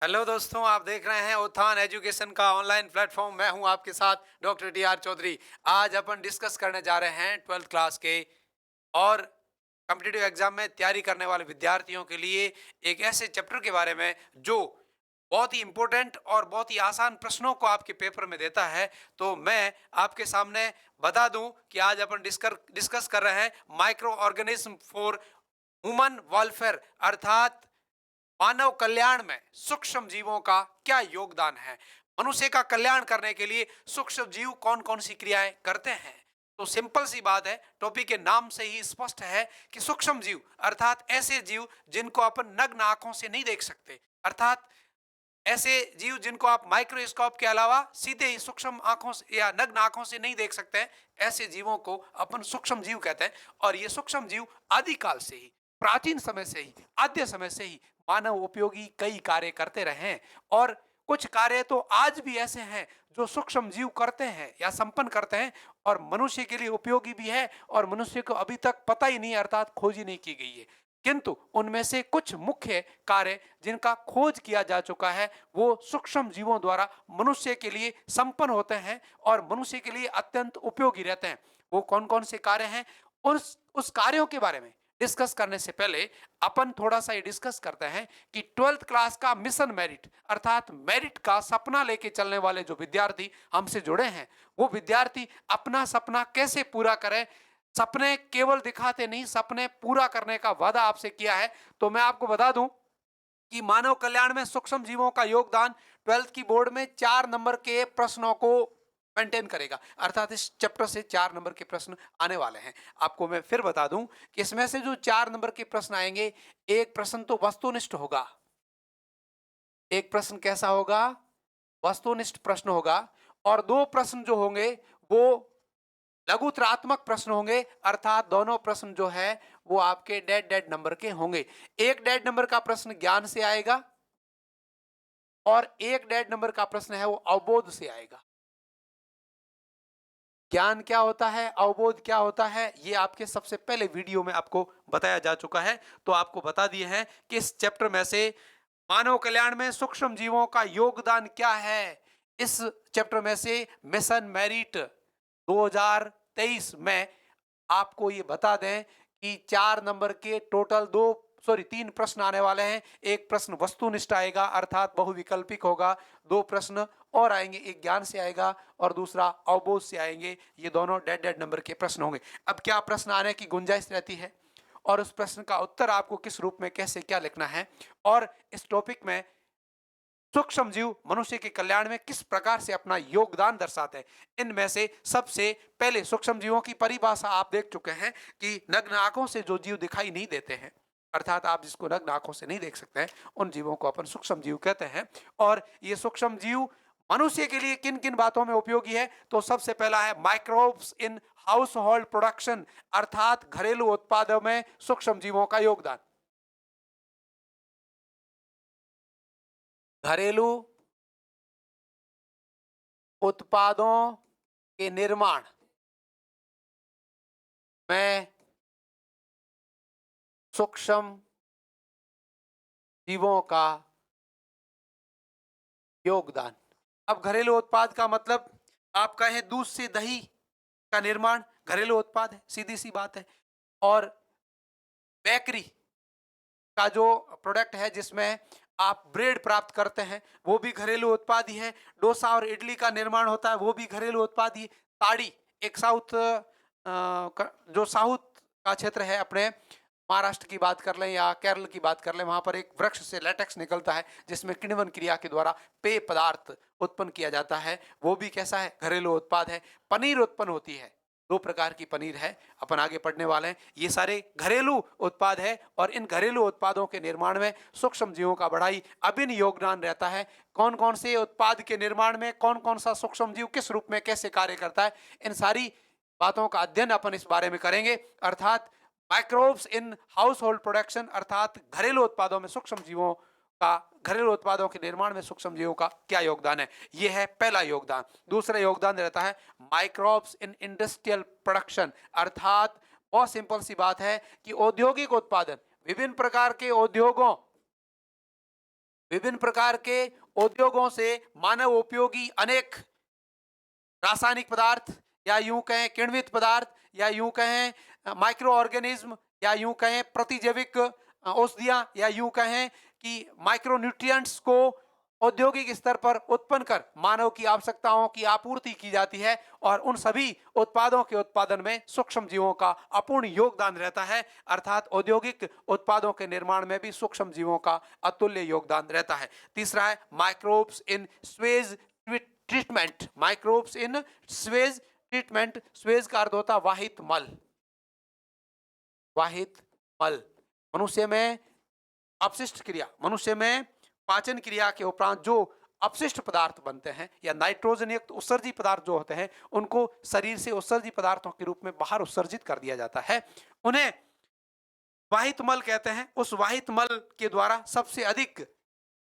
Hello दोस्तों, आप देख रहे हैं उत्थान एजुकेशन का ऑनलाइन प्लेटफॉर्म। मैं हूं आपके साथ डॉक्टर टी आर चौधरी। आज अपन डिस्कस करने जा रहे हैं 12th क्लास के और कॉम्पिटिटिव एग्जाम में तैयारी करने वाले विद्यार्थियों के लिए एक ऐसे चैप्टर के बारे में जो बहुत ही इंपॉर्टेंट और बहुत ही आसान प्रश्नों को आपके पेपर में देता है। तो मैं आपके सामने बता दूं कि आज अपन डिस्कस कर रहे हैं micro organism for human welfare, अर्थात मानव कल्याण में सूक्ष्म जीवों का क्या योगदान है। मनुष्य का कल्याण करने के लिए सूक्ष्म जीव कौन कौन सी क्रियाएं करते हैं। तो सिंपल सी बात है, टॉपिक के नाम से ही स्पष्ट है कि सूक्ष्म जीव अर्थात ऐसे जीव जिनको अपन नग्न आंखों से नहीं देख सकते, अर्थात ऐसे जीव जिनको आप माइक्रोस्कोप के अलावा सीधे ही सूक्ष्म आंखों से या नग्न आंखों से नहीं देख सकते हैं, ऐसे जीवों को अपन सूक्ष्म जीव कहते हैं। और ये सूक्ष्म जीव आदिकाल से ही, प्राचीन समय से ही, आद्य समय से ही मानव उपयोगी कई कार्य करते रहे हैं। और कुछ कार्य तो आज भी ऐसे हैं जो सूक्ष्म जीव करते हैं या संपन्न करते हैं और मनुष्य के लिए उपयोगी भी है और मनुष्य को अभी तक पता ही नहीं, अर्थात खोज ही नहीं की गई है। किंतु उनमें से कुछ मुख्य कार्य जिनका खोज किया जा चुका है वो सूक्ष्म जीवों द्वारा मनुष्य के लिए संपन्न होते हैं और मनुष्य के लिए अत्यंत उपयोगी रहते हैं। वो कौन कौन से कार्य हैं, उस कार्यों के बारे में डिस्कस करने से पहले अपन थोड़ा सा ये डिस्कस करते हैं कि 12th क्लास का मिशन मेरिट अर्थात मेरिट का सपना लेके चलने वाले जो विद्यार्थी हमसे जुड़े हैं, वो विद्यार्थी अपना सपना कैसे पूरा करें। सपने केवल दिखाते नहीं, सपने पूरा करने का वादा आपसे किया है। तो मैं आपको बता दूं कि मानव कल्याण में सूक्ष्म जीवों का योगदान 12th की बोर्ड में 4 नंबर के प्रश्नों को मेंटेन करेगा, अर्थात इस चैप्टर से 4 नंबर के प्रश्न आने वाले हैं। आपको मैं फिर बता दूं कि इसमें से जो 4 नंबर के प्रश्न आएंगे, एक प्रश्न तो वस्तुनिष्ठ होगा, एक प्रश्न कैसा होगा, वस्तुनिष्ठ प्रश्न होगा, और 2 प्रश्न जो होंगे वो लघुत्रात्मक प्रश्न होंगे, अर्थात दोनों प्रश्न जो है वो आपके डेड डेड नंबर के होंगे। एक डेड नंबर का प्रश्न ज्ञान से आएगा और एक डेड नंबर का प्रश्न है वो अवबोध से आएगा। ज्ञान क्या होता है, अवबोध क्या होता है, ये आपके सबसे पहले वीडियो में आपको बताया जा चुका है। तो आपको बता दिए हैं कि इस चैप्टर में से मानव कल्याण में सूक्ष्म जीवों का योगदान क्या है। इस चैप्टर में से मिशन मेरिट 2023 में आपको ये बता दें कि 4 नंबर के टोटल 3 प्रश्न आने वाले हैं। एक प्रश्न वस्तुनिष्ठ आएगा अर्थात बहुविकल्पिक होगा, 2 प्रश्न और आएंगे, एक ज्ञान से आएगा और दूसरा अवबोध से आएंगे। ये दोनों डेड डेड नंबर के प्रश्न होंगे। अब क्या प्रश्न आने की गुंजाइश रहती है और उस प्रश्न का उत्तर आपको किस रूप में कैसे क्या लिखना है, और इस टॉपिक में सूक्ष्म जीव मनुष्य के कल्याण में किस प्रकार से अपना योगदान दर्शाते हैं। इनमें से सबसे पहले सूक्ष्म जीवों की परिभाषा आप देख चुके हैं कि नग्न आंखों से जो जीव दिखाई नहीं देते हैं, अर्थात आप जिसको नग्न आंखों से नहीं देख सकते हैं, उन जीवों को अपन सूक्ष्म जीव कहते हैं। और ये सूक्ष्म जीव मनुष्य के लिए किन किन बातों में उपयोगी है, तो सबसे पहला है microbes in house hold production, अर्थात घरेलू उत्पादों में सूक्ष्म जीवों का योगदान। घरेलू उत्पादों के निर्माण में सूक्ष्म जीवों का योगदान। अब घरेलू उत्पाद का मतलब आप कहें दूध से दही का निर्माण घरेलू उत्पाद है, सीधी सी बात है। और बेकरी का जो प्रोडक्ट है जिसमें आप ब्रेड प्राप्त करते हैं वो भी घरेलू उत्पाद ही है। डोसा और इडली का निर्माण होता है वो भी घरेलू उत्पाद ही। साड़ी, एक जो साउथ का क्षेत्र है, अपने महाराष्ट्र की बात कर लें या केरल की बात कर लें, वहां पर एक वृक्ष से लेटेक्स निकलता है जिसमें किण्वन क्रिया के द्वारा पेय पदार्थ उत्पन्न किया जाता है, वो भी कैसा है, घरेलू उत्पाद है। पनीर उत्पन्न होती है, 2 प्रकार की पनीर है, अपन आगे पढ़ने वाले हैं। ये सारे घरेलू उत्पाद है और इन घरेलू उत्पादों के निर्माण में सूक्ष्म जीवों का बड़ा ही अभिन्न योगदान रहता है। कौन कौन से उत्पाद के निर्माण में कौन कौन सा सूक्ष्म जीव किस रूप में कैसे कार्य करता है, इन सारी बातों का अध्ययन अपन इस बारे में करेंगे। अर्थात microbes in house hold production, अर्थात घरेलू उत्पादों में सूक्ष्म जीवों का, घरेलू उत्पादों के निर्माण में सूक्ष्म जीवों का क्या योगदान है। यह है पहला योगदान। दूसरा योगदान रहता है माइक्रोब्स इन इंडस्ट्रियल प्रोडक्शन, अर्थात बहुत सिंपल सी बात है कि औद्योगिक उत्पादन, विभिन्न प्रकार के उद्योगों विभिन्न प्रकार के उद्योगों से मानव उपयोगी अनेक रासायनिक पदार्थ, या यूं कहें किण्वित पदार्थ, या यूं कहें माइक्रो ऑर्गेनिज्म, या यूं कहें प्रतिजैविक औषधियां, या यूं कहें कि माइक्रो न्यूट्रिएंट्स को औद्योगिक स्तर पर उत्पन्न कर मानव की आवश्यकताओं की आपूर्ति की जाती है। और उन सभी उत्पादों के उत्पादन में सूक्ष्म जीवों का अपूर्ण योगदान रहता है। अर्थात औद्योगिक उत्पादों के निर्माण में भी सूक्ष्म जीवों का अतुल्य योगदान रहता है। तीसरा है microbes in Suez treatment. Microbes in Suez treatment. Suez का अर्थ होता है वाहित मल। वाहित मल मनुष्य में अपशिष्ट क्रिया, मनुष्य में पाचन क्रिया के उपरांत जो अपशिष्ट पदार्थ बनते हैं या नाइट्रोजन युक्त उत्सर्जी पदार्थ जो होते हैं, उनको शरीर से उत्सर्जी पदार्थों के रूप में बाहर उत्सर्जित कर दिया जाता है। उन्हें वाहित मल कहते हैं। उस वाहित मल के द्वारा सबसे अधिक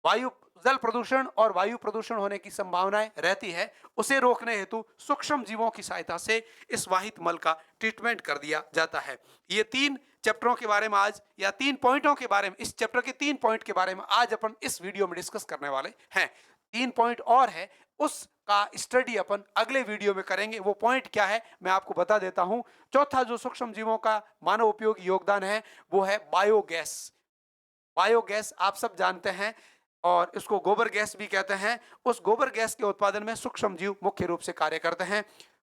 वायु जल प्रदूषण और वायु प्रदूषण होने की संभावनाएं रहती है। उसे रोकने हेतु सूक्ष्म जीवों की सहायता से इस वाहित मल का ट्रीटमेंट कर दिया जाता है। ये 3 चैप्टरों के बारे में आज, या 3 पॉइंटों के बारे में, इस चैप्टर के 3 पॉइंट के बारे में आज अपन इस वीडियो में डिस्कस करने वाले हैं। 3 पॉइंट और है, उसका स्टडी अपन अगले वीडियो में करेंगे। वो पॉइंट क्या है मैं आपको बता देता हूं। चौथा जो सूक्ष्म जीवों का मानव उपयोगी योगदान है वो है बायोगैस। बायोगैस आप सब जानते हैं और इसको गोबर गैस भी कहते हैं। उस गोबर गैस के उत्पादन में सूक्ष्म जीव मुख्य रूप से कार्य करते हैं।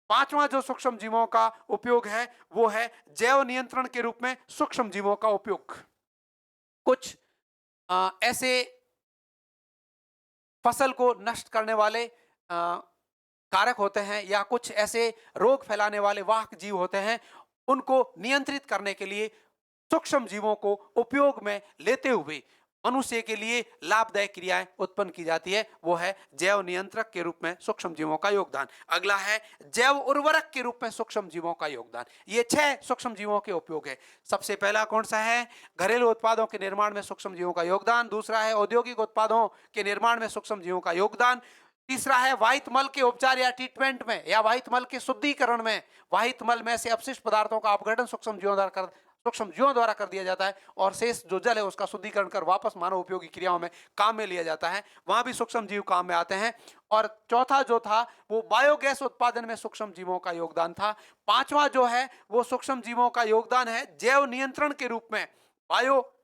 पांचवा जो सूक्ष्म जीवों का उपयोग है वो है जैव नियंत्रण के रूप में सूक्ष्म जीवों का उपयोग। कुछ ऐसे फसल को नष्ट करने वाले कारक होते हैं, या कुछ ऐसे रोग फैलाने वाले वाहक जीव होते हैं, उनको नियंत्रित करने के लिए सूक्ष्म जीवों को उपयोग में लेते हुए मनुष्य के लिए लाभदायक क्रियाएं उत्पन्न की जाती है। वो है जैव नियंत्रक के रूप में सूक्ष्म जीवों का योगदान। अगला है जैव उर्वरक के रूप में सूक्ष्म जीवों का योगदान। ये 6 सूक्ष्म जीवों के उपयोग है। सबसे पहला कौन सा है? घरेलू उत्पादों के निर्माण में सूक्ष्म जीवों का योगदान। दूसरा है औद्योगिक उत्पादों के निर्माण में सूक्ष्म जीवों का योगदान। तीसरा है वाहित मल के उपचार या ट्रीटमेंट में, या वाहित मल के शुद्धिकरण में। वाहित मल में से अपशिष्ट पदार्थों का अपघटन सूक्ष्म जीवों द्वारा कर दिया जाता है, और शेष जो जल है उसका शुद्धिकरण कर वापस मानव उपयोगी क्रियाओं में काम में लिया जाता है। वहां भी सूक्ष्म जीव काम में आते हैं। और चौथा जो था वो बायोगैस उत्पादन में सूक्ष्म जीवों का योगदान था। पांचवा जो है वो सूक्ष्म जीवों का योगदान है जैव नियंत्रण के रूप में, बायो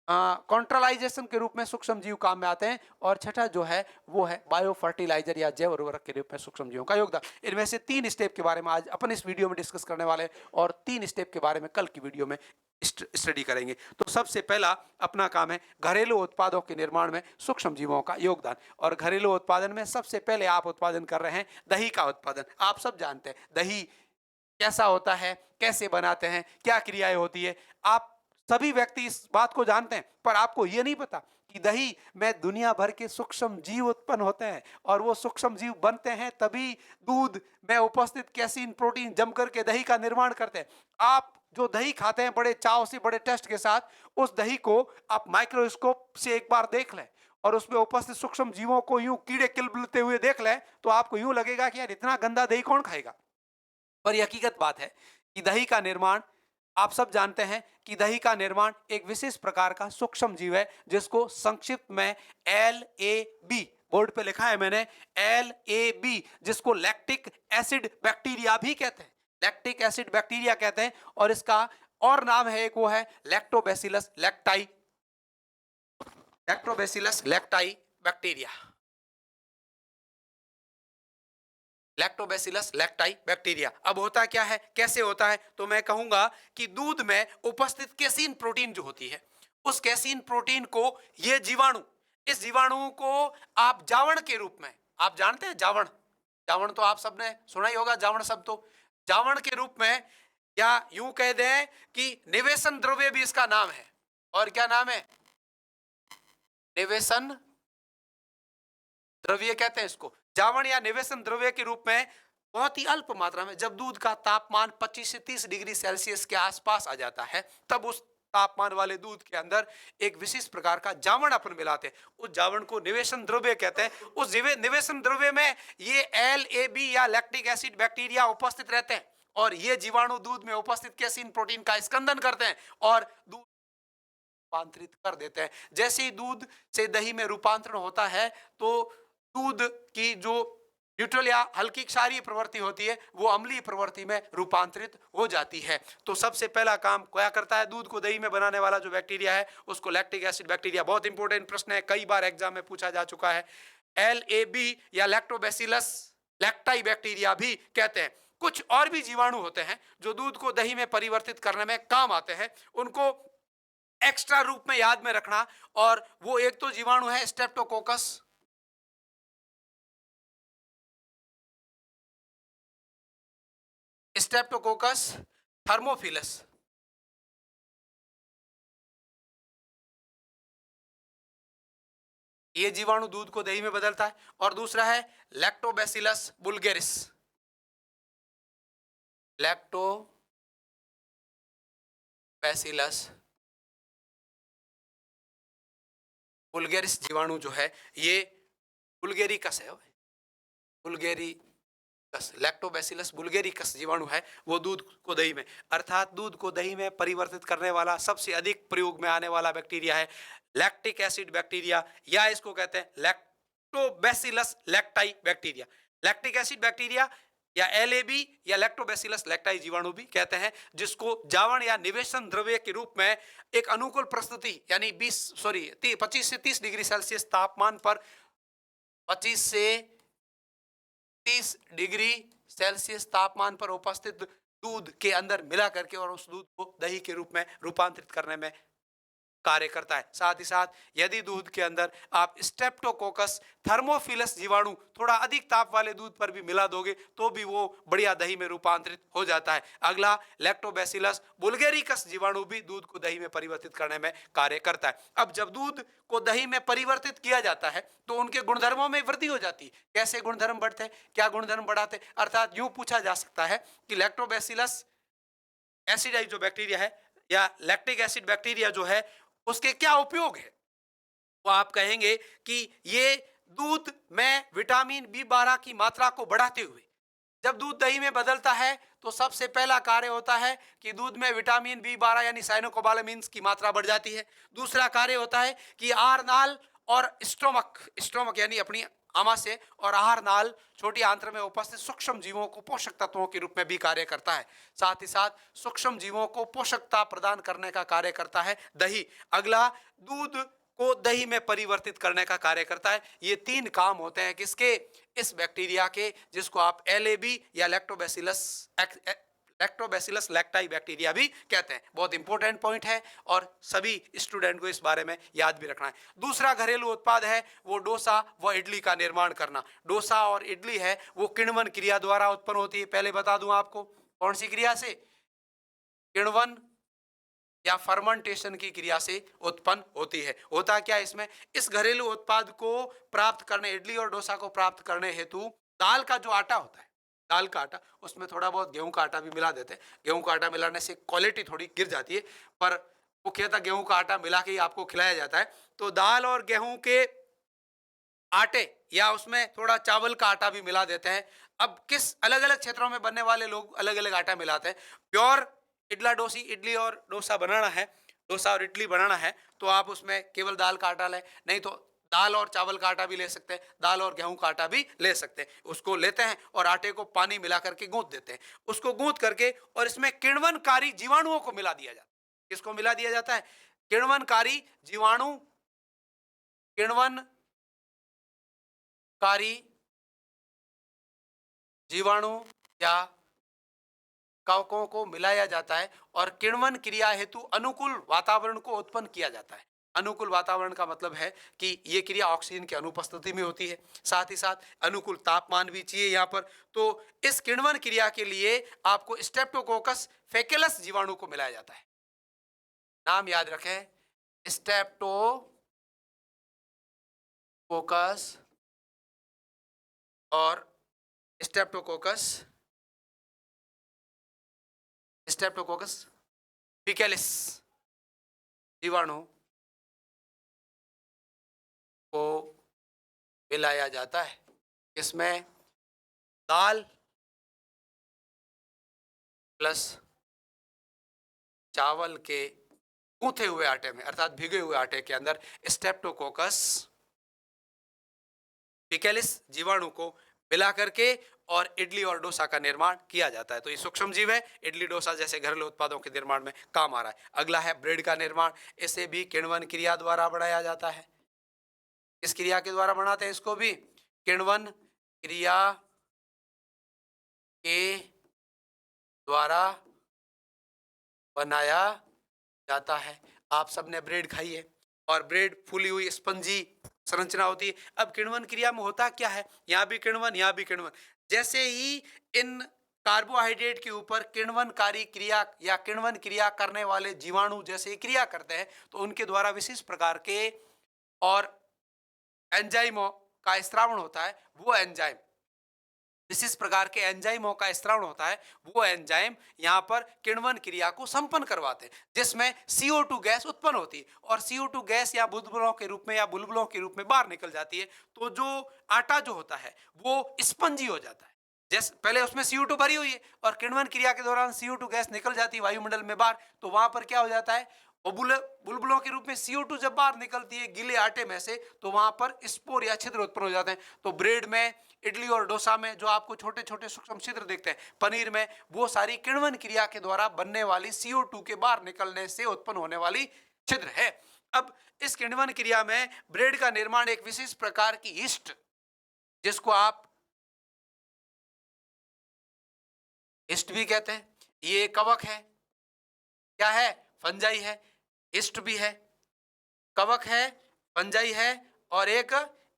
कॉन्ट्रलाइजेशन के रूप में सूक्ष्म जीव काम में आते हैं। और छठा जो है वो है बायो फर्टिलाइजर या जैव उर्वरक के रूप में सूक्ष्म जीवों का योगदान। इनमें से 3 स्टेप के बारे में आज अपन इस वीडियो में डिस्कस करने वाले हैं, और 3 स्टेप के बारे में कल की वीडियो में स्टडी करेंगे। तो सबसे पहला अपना काम है घरेलू उत्पादों के निर्माण में सूक्ष्म जीवों का योगदान। और घरेलू उत्पादन में सबसे पहले आप उत्पादन कर रहे हैं दही का उत्पादन। आप सब जानते हैं दही कैसा होता है, कैसे बनाते हैं, क्या क्रियाएं होती है। आप सभी व्यक्ति इस बात को जानते हैं, पर आपको यह नहीं पता कि दही में दुनिया भर के सूक्ष्म जीव उत्पन्न होते हैं, और वो सूक्ष्म जीव बनते हैं तभी दूध में उपस्थित कैसीन प्रोटीन जमकर के दही का निर्माण करते हैं। आप जो दही खाते हैं बड़े चाव से, बड़े टेस्ट के साथ, उस दही को आप माइक्रोस्कोप से एक बार देख लें और उसमें उपस्थित सूक्ष्म जीवों को यूं कीड़े किलबिलते हुए देख लें, तो आपको यूं लगेगा कि यार इतना गंदा दही कौन खाएगा। पर यह हकीकत बात है कि दही का निर्माण, आप सब जानते हैं कि दही का निर्माण एक विशेष प्रकार का सूक्ष्म जीव है जिसको संक्षिप्त में LAB, बोर्ड पे लिखा है मैंने, LAB, जिसको लैक्टिक एसिड बैक्टीरिया भी कहते हैं। लैक्टिक एसिड बैक्टीरिया कहते हैं। और इसका और नाम है एक, वो है Lactobacillus lacti, Lactobacillus lacti bacteria, Lactobacillus lacti bacteria. अब होता क्या है, कैसे होता है, तो मैं कहूंगा कि दूध में उपस्थित कैसीन प्रोटीन जो होती है, उस कैसीन प्रोटीन को ये जीवाणु, इस जीवाणु को आप जावण के रूप में, आप जानते हैं जावण, जावण तो आप सबने सुना ही होगा, जावण शब्द तो, जावण के रूप में, या यूं कह दें कि निवेशन द्रव्य भी इसका नाम है। और क्या नाम है? निवेशन द्रव्य कहते हैं इसको। जावण या निवेशन द्रव्य के रूप में बहुत ही अल्प मात्रा में, जब दूध का तापमान 25 से 30 डिग्री सेल्सियस के आसपास आ जाता है, तब उस तापमान वाले दूध के अंदर एक विशेष प्रकार का जावण अपन मिलाते हैं। उस जावण को निवेशन द्रव्य कहते हैं। उस निवेशन द्रव्य में ये LAB या लैक्टिक एसिड बैक्टीरिया उपस्थित रहते हैं, और ये जीवाणु दूध में उपस्थित कैसीन प्रोटीन का स्कंदन करते हैं, और दूध रूपांतरित कर देते हैं। जैसे ही दूध से दही में रूपांतरण होता है तो दूध की जो न्यूट्रल या हल्की क्षारीय प्रवृत्ति होती है वो अम्लीय प्रवृत्ति में रूपांतरित हो जाती है। तो सबसे पहला काम क्या करता है, दूध को दही में बनाने वाला जो बैक्टीरिया है उसको लैक्टिक एसिड बैक्टीरिया, बहुत इंपॉर्टेंट प्रश्न है, कई बार एग्जाम में पूछा जा चुका है, LAB या लैक्टोबैसिलस लैक्टाई बैक्टीरिया भी कहते हैं। कुछ और भी जीवाणु होते हैं जो दूध को दही में परिवर्तित करने में काम आते हैं, उनको एक्स्ट्रा रूप में याद में रखना। और वो एक तो जीवाणु है स्ट्रेप्टोकोकस, स्ट्रेप्टोकोकस थर्मोफिलस, ये जीवाणु दूध को दही में बदलता है। और दूसरा है लैक्टोबैसिलस बुल्गेरिस, लैक्टोबैसिलस बुल्गेरिस जीवाणु जो है ये बुल्गेरिकस है, बुल्गेरिकस, लैक्टोबैसिलस बुल्गेरिकस जीवाणु है, वो दूध को दही में, अर्थात दूध को दही में परिवर्तित करने वाला सबसे अधिक प्रयोग में आने वाला बैक्टीरिया है लैक्टिक एसिड बैक्टीरिया, या इसको कहते हैं Lactobacillus lacti bacteria. Lactic acid bacteria या LAB या लैक्टोबैसिलस लैक्टाई जीवाणु भी कहते हैं, जिसको जावण या निवेशन द्रव्य के रूप में एक अनुकूल प्रस्तुति यानी 25 से 30 डिग्री सेल्सियस तापमान पर 25 से 30 डिग्री सेल्सियस तापमान पर उपस्थित दूध के अंदर मिला करके और उस दूध को दही के रूप में रूपांतरित करने में कार्य करता है। साथ ही साथ यदि दूध के अंदर आप स्ट्रेप्टोकोकस थर्मोफिलस जीवाणु थोड़ा अधिक ताप वाले दूध पर भी मिला दोगे तो भी वो बढ़िया दही में रूपांतरित हो जाता है। अगला लैक्टोबैसिलस बुल्गेरिकस जीवाणु भी दूध को दही में परिवर्तित करने में कार्य करता है। अब जब दूध को दही में परिवर्तित किया जाता है तो उनके गुणधर्मों में वृद्धि हो जाती है। कैसे गुणधर्म बढ़ते हैं, क्या गुणधर्म बढ़ाते हैं, अर्थात यूं पूछा जा सकता है कि लैक्टोबैसिलस एसिडाई जो बैक्टीरिया है या लैक्टिक एसिड बैक्टीरिया जो है उसके क्या उपयोग है, तो आप कहेंगे कि ये दूध में विटामिन B12 की मात्रा को बढ़ाते हुए, जब दूध दही में बदलता है तो सबसे पहला कार्य होता है कि दूध में विटामिन B12 यानी साइनोकोबालामिन्स की मात्रा बढ़ जाती है। दूसरा कार्य होता है कि आहार नाल और स्टोमक यानी अपनी आमाशय और आहार नाल छोटी आंत्र में उपस्थित सूक्ष्म जीवों को पोषक तत्वों के रूप में भी कार्य करता है। साथ ही साथ सूक्ष्म जीवों को पोषकता प्रदान करने का कार्य करता है दही। अगला, दूध को दही में परिवर्तित करने का कार्य करता है। ये तीन काम होते हैं किसके, इस बैक्टीरिया के, जिसको आप LAB या लैक्टोबैसिलस लैक्टाई बैक्टीरिया भी कहते हैं। बहुत इंपॉर्टेंट पॉइंट है और सभी स्टूडेंट को इस बारे में याद भी रखना है। दूसरा घरेलू उत्पाद है वो डोसा व इडली का निर्माण करना। डोसा और इडली है वो किण्वन क्रिया द्वारा उत्पन्न होती है। पहले बता दूं आपको कौन सी क्रिया से, किण्वन या फर्मेंटेशन की क्रिया से उत्पन्न होती है। होता क्या इसमें, इस घरेलू उत्पाद को प्राप्त करने, इडली और डोसा को प्राप्त करने हेतु दाल का जो आटा होता है, दाल का आटा, उसमें थोड़ा बहुत गेहूं का आटा भी मिला देते हैं। गेहूं का आटा मिलाने से क्वालिटी थोड़ी गिर जाती है, पर वो कहता गेहूं का आटा मिला के ही आपको खिलाया जाता है। तो दाल और गेहूं के आटे या उसमें थोड़ा चावल का आटा भी मिला देते हैं। अब किस अलग अलग क्षेत्रों में बनने वाले लोग अलग अलग आटा मिलाते हैं। प्योर इडला डोसी, इडली और डोसा बनाना है, डोसा और इडली बनाना है तो आप उसमें केवल दाल का आटा लें, नहीं तो दाल और चावल का आटा भी ले सकते हैं, दाल और गेहूं का आटा भी ले सकते हैं। उसको लेते हैं और आटे को पानी मिला करके गूंथ देते हैं। उसको गूंथ करके और इसमें किण्वनकारी जीवाणुओं को मिला दिया जाता है। किसको मिला दिया जाता है, किण्वनकारी जीवाणु, किण्वनकारी जीवाणु या कवकों को मिलाया जाता है और किण्वन क्रिया हेतु अनुकूल वातावरण को उत्पन्न किया जाता है। अनुकूल वातावरण का मतलब है कि ये क्रिया ऑक्सीजन की अनुपस्थिति में होती है, साथ ही साथ अनुकूल तापमान भी चाहिए यहाँ पर। तो इस किण्वन क्रिया के लिए आपको स्ट्रेप्टोकोकस फेकेलस जीवाणु को मिलाया जाता है। नाम याद रखें, स्ट्रेप्टोकोकस और स्ट्रेप्टोकोकस फेकेलिस जीवाणु को मिलाया जाता है। इसमें दाल प्लस चावल के गूंथे हुए आटे में अर्थात भिगे हुए आटे के अंदर स्ट्रेप्टोकोकस फिकेलिस जीवाणु को मिला करके और इडली और डोसा का निर्माण किया जाता है। तो ये सूक्ष्म जीव है, इडली डोसा जैसे घरेलू उत्पादों के निर्माण में काम आ रहा है। अगला है ब्रेड का निर्माण। इसे भी किण्वन क्रिया द्वारा बढ़ाया जाता है। इस क्रिया के द्वारा बनाते हैं इसको भी, किण्वन क्रिया के द्वारा बनाया जाता है। आप सबने ब्रेड खाई है और ब्रेड फूली हुई स्पंजी संरचना होती है। अब किण्वन क्रिया में होता क्या है, यहाँ भी किण्वन, यहाँ भी किण्वन। जैसे ही इन कार्बोहाइड्रेट के ऊपर किण्वनकारी क्रिया या किण्वन क्रिया करने वाले जीवाणु जैसे ही क्रिया करते हैं तो उनके द्वारा विशेष प्रकार के और एंजाइमों का स्त्रावण होता है। वो एंजाइम, विशेष प्रकार के एंजाइमों का स्त्रावण होता है। वो एंजाइम यहाँ पर किण्वन क्रिया को संपन्न करवाते हैं, जिसमें CO2 गैस उत्पन्न होती है और CO2 गैस या बुलबुलों के रूप में या बुलबुलों के रूप में बाहर निकल जाती है। तो जो आटा जो होता है वो स्पंजी हो जाता है। जैसे पहले उसमें CO2 भरी हुई है और किण्वन क्रिया के दौरान CO2 गैस निकल जाती है वायुमंडल में बाहर, तो वहां पर क्या हो जाता है, बुलबुलों के रूप में CO2 जब बाहर निकलती है गीले आटे में से तो वहां पर स्पोर या छिद्र उत्पन्न हो जाते हैं। तो ब्रेड में, इडली और डोसा में जो आपको छोटे छोटे सूक्ष्म छिद्र दिखते हैं, पनीर में, वो सारी किण्वन क्रिया के द्वारा बनने वाली CO2 के बाहर निकलने से उत्पन्न होने वाली छिद्र है। अब इस किण्वन क्रिया में ब्रेड का निर्माण एक विशेष प्रकार की यीस्ट, जिसको आप यीस्ट भी कहते हैं, ये कवक है, क्या है, फंजाई है, यीस्ट भी है, कवक है, फंजाई है और एक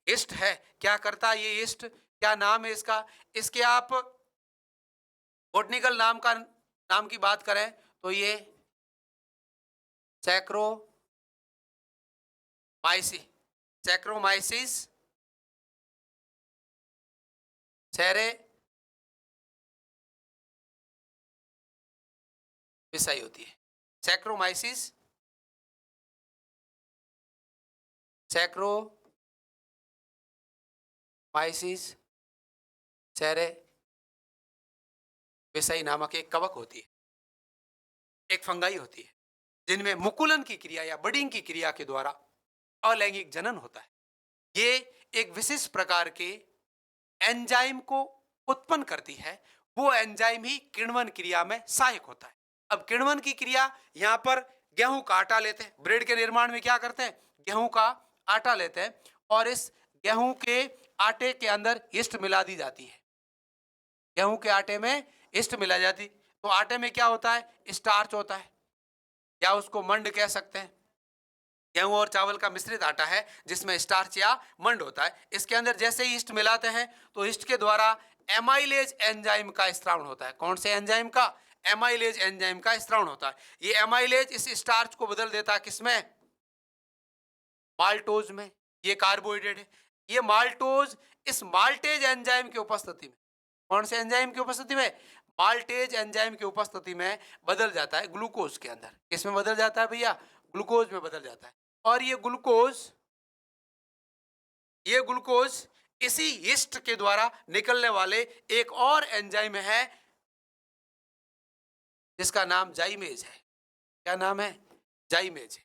यीस्ट है। क्या करता है ये यीस्ट, क्या नाम है इसका, इसके आप बॉटनिकल नाम की बात करें तो ये सैक्रोमाइसिस सेरे विषय होती है। सैक्रोमाइसिस सेरे विषय नामक एक कवक होती है, एक फंगाई होती है, जिनमें मुकुलन की क्रिया या बडिंग की क्रिया के द्वारा अलैंगिक जनन होता है। ये एक विशेष प्रकार के एंजाइम को उत्पन्न करती है। वो एंजाइम ही किण्वन क्रिया में सहायक होता है। अब किण्वन की क्रिया, यहां पर गेहूं का आटा लेते हैं, ब्रेड के निर्माण में क्या करते हैं, गेहूं का आटा लेते हैं और इस गेहूं के आटे के अंदर यीस्ट मिला दी जाती है। गेहूं के आटे में यीस्ट मिला जाती, तो आटे में क्या होता है, स्टार्च होता है या उसको मंड कह सकते हैं। गेहूं और चावल का मिश्रित आटा है जिसमें स्टार्च या मंड होता है। इसके अंदर जैसे ही यीस्ट मिलाते हैं तो यीस्ट के द्वारा एमाइलेज एंजाइम का स्त्रावण होता है। कौन से एंजाइम का, एमाइलेज एंजाइम का स्त्रावण होता है। ये एमाइलेज इस स्टार्च को बदल देता है किसमें, माल्टोज में। ये कार्बोहाइड्रेट है। ये माल्टोज इस माल्टेज एंजाइम की उपस्थिति में, कौन से एंजाइम की उपस्थिति में, माल्टेज एंजाइम की उपस्थिति में बदल जाता है ग्लूकोज के अंदर। किसमें बदल जाता है भैया, ग्लूकोज में बदल जाता है। और ये ग्लूकोज इसी यीस्ट के द्वारा निकलने वाले एक और एंजाइम है जिसका नाम जाइमेज है। क्या नाम है, जाइमेज।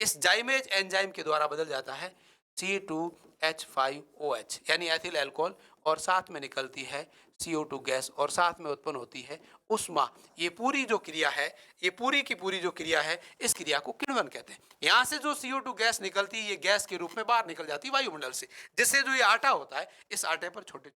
इस जाइमेज एंजाइम के द्वारा बदल जाता है C2H5OH यानी एथिल अल्कोहल और साथ में निकलती है CO2 गैस और साथ में उत्पन्न होती है उष्मा। ये पूरी जो क्रिया है, ये पूरी की पूरी जो क्रिया है, इस क्रिया को किण्वन कहते हैं। यहाँ से जो CO2 गैस निकलती है ये गैस के रूप में बाहर निकल जाती है वायुमंडल से, जिससे जो ये आटा होता है इस आटे पर छोटे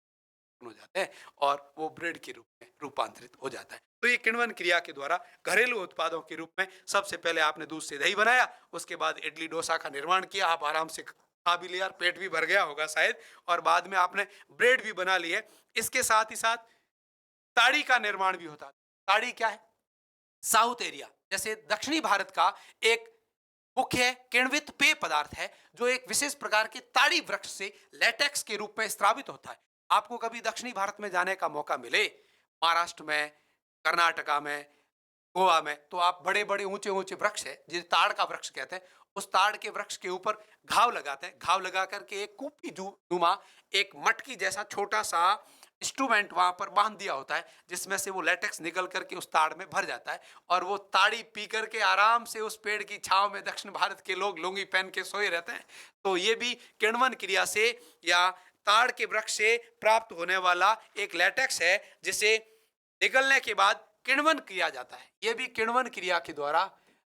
हो जाते हैं और वो ब्रेड के रूप में रूपांतरित हो जाता है। तो ये किण्वन क्रिया के द्वारा घरेलू उत्पादों के रूप में सबसे पहले आपने दूध से दही बनाया, उसके बाद इडली डोसा का निर्माण किया, आप आराम से खा भी लिया, पेट भी भर गया होगा शायद, और बाद में आपने ब्रेड भी बना ली है। इसके साथ ही साथ ताड़ी का निर्माण भी होता है। ताड़ी क्या है, साउथ एरिया जैसे दक्षिणी भारत का एक मुख्य किण्वित पेय पदार्थ है जो एक विशेष प्रकार के ताड़ी वृक्ष से लेटेक्स के रूप में स्रावित होता है। आपको कभी दक्षिणी भारत में जाने का मौका मिले, महाराष्ट्र में, कर्नाटका में, गोवा में, तो आप बड़े बड़े ऊंचे ऊंचे वृक्ष है जिसे ताड़ का वृक्ष कहते हैं, उस ताड़ के वृक्ष के ऊपर घाव लगाते हैं। घाव लगा करके एक कूपी नुमा एक मटकी जैसा छोटा सा इंस्ट्रूमेंट वहां पर बांध दिया होता है जिसमें से वो लेटेक्स निकल करके उस ताड़ में भर जाता है और वो ताड़ी पी करके आराम से उस पेड़ की छांव में दक्षिण भारत के लोग लुंगी पहन के सोए रहते हैं। तो ये भी किण्वन क्रिया से या ताड़ के वृक्ष से प्राप्त होने वाला एक लेटेक्स है जिसे निगलने के बाद किण्वन किया जाता है। ये भी किण्वन क्रिया के द्वारा,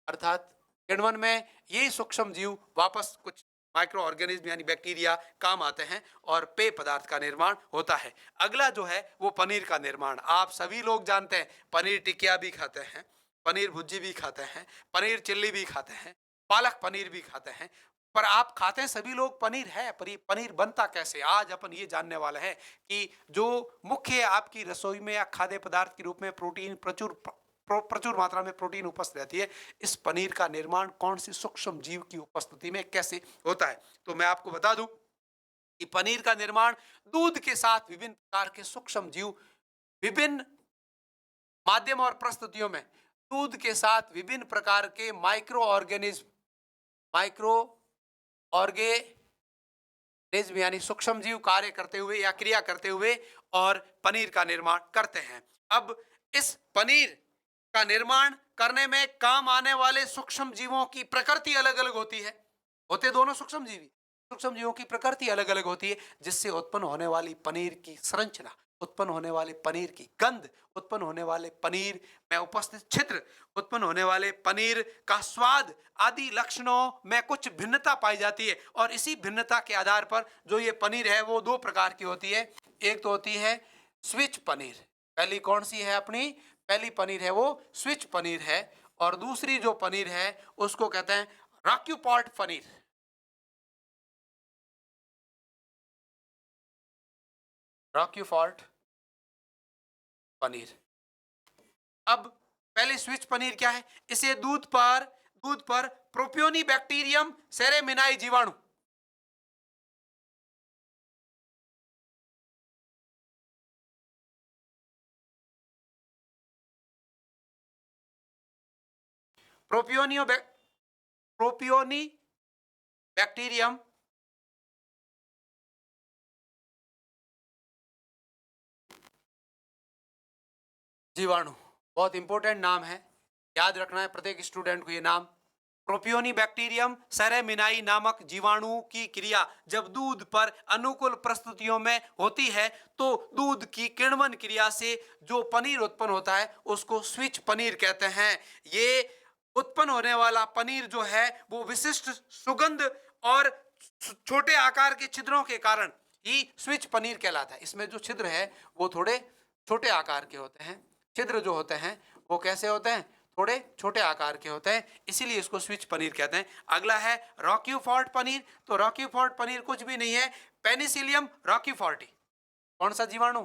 अर्थात किण्वन में यही सूक्ष्म जीव वापस कुछ माइक्रो ऑर्गेनिज्म यानी बैक्टीरिया काम आते हैं और पेय पदार्थ का निर्माण होता है। अगला जो है वो पनीर का निर्माण। आप सभी लोग जानते हैं पनीर टिकिया भी खाते हैं, पनीर भुर्जी भी खाते हैं, पनीर चिल्ली भी खाते हैं, पालक पनीर भी खाते हैं। पर आप खाते हैं सभी लोग पनीर है, पर ये पनीर बनता कैसे, आज अपन ये जानने वाले हैं कि जो मुख्य आपकी रसोई में या खाद्य पदार्थ के रूप में प्रोटीन प्रचुर मात्रा में प्रोटीन उपस्थित रहती है, इस पनीर का निर्माण कौन सी सूक्ष्म जीव की उपस्थिति में कैसे होता है। तो मैं आपको बता दूं कि पनीर का निर्माण दूध के साथ विभिन्न प्रकार के सूक्ष्म जीव विभिन्न माध्यम और परिस्थितियों में दूध के साथ विभिन्न प्रकार के माइक्रो ऑर्गेनिज्म यानी सूक्ष्म जीव कार्य करते हुए या क्रिया करते हुए और पनीर का निर्माण करते हैं। अब इस पनीर का निर्माण करने में काम आने वाले सूक्ष्म जीवों की प्रकृति अलग अलग होती है। होते दोनों सूक्ष्म जीवों की प्रकृति अलग अलग होती है, जिससे उत्पन्न होने वाली पनीर की संरचना, उत्पन्न होने वाले पनीर की गंध, उत्पन्न होने वाले पनीर में उपस्थित छिद्र, उत्पन्न होने वाले पनीर का स्वाद आदि लक्षणों में कुछ भिन्नता पाई जाती है। और इसी भिन्नता के आधार पर जो ये पनीर है वो दो प्रकार की होती है। एक तो होती है स्विच पनीर, पहली कौन सी है अपनी, पहली पनीर है वो स्विच पनीर है, और दूसरी जो पनीर है उसको कहते हैं रॉक्यूपॉट पनीर। रॉक्यूफॉर्ट पनीर। अब पहले स्विच पनीर क्या है, इसे दूध पर प्रोपियोनी बैक्टीरियम सेरेमिनाई जीवाणु प्रोपियोनी बैक्टीरियम जीवाणु, बहुत इंपॉर्टेंट नाम है, याद रखना है प्रत्येक स्टूडेंट को ये नाम। प्रोपियोनी बैक्टीरियम सेरेमिनाई नामक जीवाणु की क्रिया जब दूध पर अनुकूल परिस्थितियों में होती है तो दूध की किण्वन क्रिया से जो पनीर उत्पन्न होता है उसको स्विच पनीर कहते हैं। ये उत्पन्न होने वाला पनीर जो है वो विशिष्ट सुगंध और छोटे आकार के छिद्रों के कारण ही स्विच पनीर कहलाता है। इसमें जो छिद्र है वो थोड़े छोटे आकार के होते हैं, छिद्र जो होते हैं वो कैसे होते हैं, थोड़े छोटे आकार के होते हैं, इसीलिए इसको स्विच पनीर कहते हैं। अगला है रॉक्यूफॉर्ट पनीर। तो रॉक्यूफॉर्ट पनीर कुछ भी नहीं है, पेनिसिलियम रॉक्यूफॉर्टी। कौन सा जीवाणु,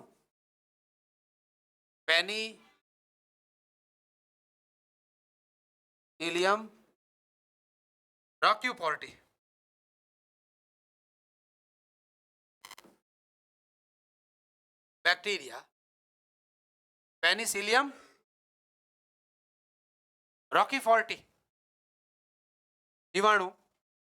पेनिसिलियम रॉक्यूफॉर्टी। बैक्टीरिया पेनिसिलियम रॉकीफॉर्टी जीवाणु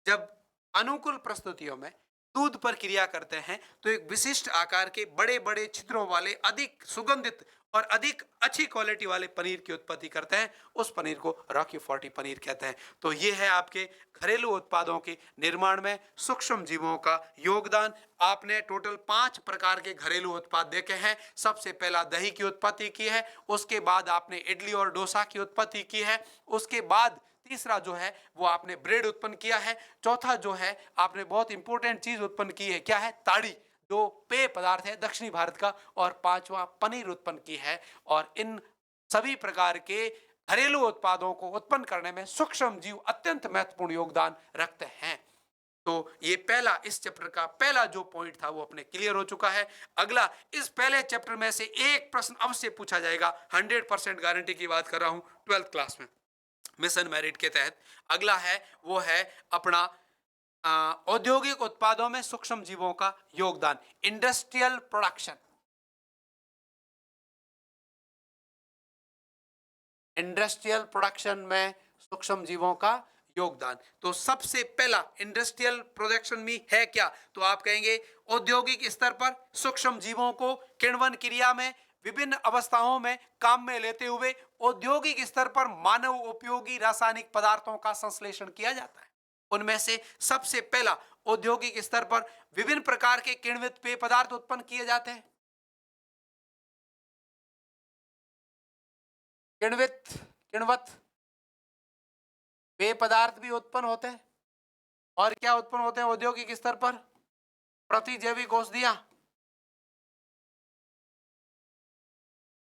जब अनुकूल परिस्थितियों में दूध पर क्रिया करते हैं तो एक विशिष्ट आकार के बड़े बड़े छिद्रों वाले अधिक सुगंधित और अधिक अच्छी क्वालिटी वाले पनीर की उत्पत्ति करते हैं। उस पनीर को रॉक्यूफॉर्टी पनीर कहते हैं। तो ये है आपके घरेलू उत्पादों के निर्माण में सूक्ष्म जीवों का योगदान। आपने टोटल 5 प्रकार के घरेलू उत्पाद देखे हैं। सबसे पहला दही की उत्पत्ति की है, उसके बाद आपने इडली और डोसा की उत्पत्ति की है, उसके बाद तीसरा जो है वो आपने ब्रेड उत्पन्न किया है, चौथा जो है आपने बहुत इंपॉर्टेंट चीज उत्पन्न की है, क्या है, ताड़ी जो पेय पदार्थ है दक्षिणी भारत का, और पांचवा पनीर उत्पन्न की है। और इन सभी प्रकार के घरेलू उत्पादों को उत्पन्न करने में सूक्ष्म जीव अत्यंत महत्वपूर्ण योगदान रखते हैं। तो ये पहला, इस चैप्टर का पहला जो पॉइंट था वो अपने क्लियर हो चुका है। अगला, इस पहले चैप्टर में से एक प्रश्न अवश्य पूछा जाएगा, 100% गारंटी की बात कर रहा हूं 12th क्लास में मिशन मेरिट के तहत। अगला है वो है अपना औद्योगिक उत्पादों में सूक्ष्म जीवों का योगदान, इंडस्ट्रियल प्रोडक्शन। इंडस्ट्रियल प्रोडक्शन में सूक्ष्म जीवों का योगदान। तो सबसे पहला इंडस्ट्रियल प्रोडक्शन में है क्या, तो आप कहेंगे औद्योगिक स्तर पर सूक्ष्म जीवों को किण्वन क्रिया में विभिन्न अवस्थाओं में काम में लेते हुए औद्योगिक स्तर पर मानव उपयोगी रासायनिक पदार्थों का संश्लेषण किया जाता है। उनमें से सबसे पहला औद्योगिक स्तर पर विभिन्न प्रकार के किण्वित पेय पदार्थ उत्पन्न किए जाते हैं। किण्वत पेय पदार्थ भी उत्पन्न होते हैं। और क्या उत्पन्न होते हैं औद्योगिक स्तर पर? प्रतिजैविक औषधियां,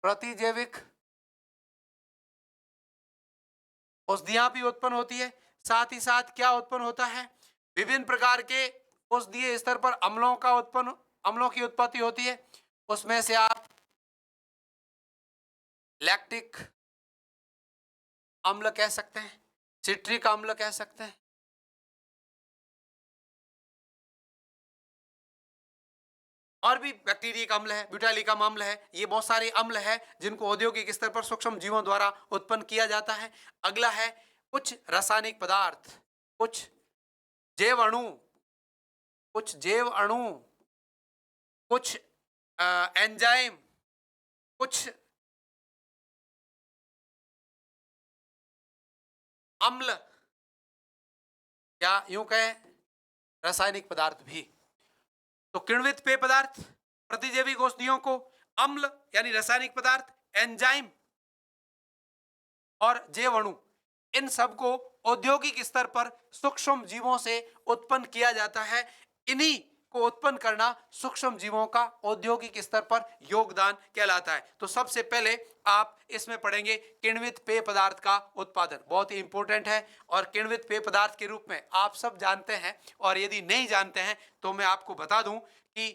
प्रतिजैविक औषधियां भी उत्पन्न होती है। साथ ही साथ क्या उत्पन्न होता है? विभिन्न प्रकार के औषधीय स्तर पर अम्लों की उत्पत्ति होती है। उसमें से आप लैक्टिक अम्ल कह सकते हैं, सिट्रिक अम्ल कह सकते हैं, और भी बैक्टीरियक अम्ल है, ब्यूटाइलिक अम्ल है। ये बहुत सारे अम्ल है जिनको औद्योगिक स्तर पर सूक्ष्म जीवों द्वारा उत्पन्न किया जाता है। अगला है कुछ रासायनिक पदार्थ, कुछ जैव अणु, कुछ एंजाइम, कुछ अम्ल, या यूं कहें रासायनिक पदार्थ भी। तो किण्वित पेय पदार्थ, प्रतिजैविक औषधियों को, अम्ल यानी रासायनिक पदार्थ, एंजाइम और जैव अणु, इन सब को औद्योगिक स्तर पर सूक्ष्म जीवों से उत्पन्न किया जाता है। इन्हीं को उत्पन्न करना सूक्ष्म जीवों का औद्योगिक स्तर पर योगदान कहलाता है। तो सबसे पहले आप इसमें पढ़ेंगे किण्वित पेय पदार्थ का उत्पादन, बहुत ही इंपॉर्टेंट है। और किण्वित पेय पदार्थ के रूप में आप सब जानते हैं, और यदि नहीं जानते हैं तो मैं आपको बता दूं कि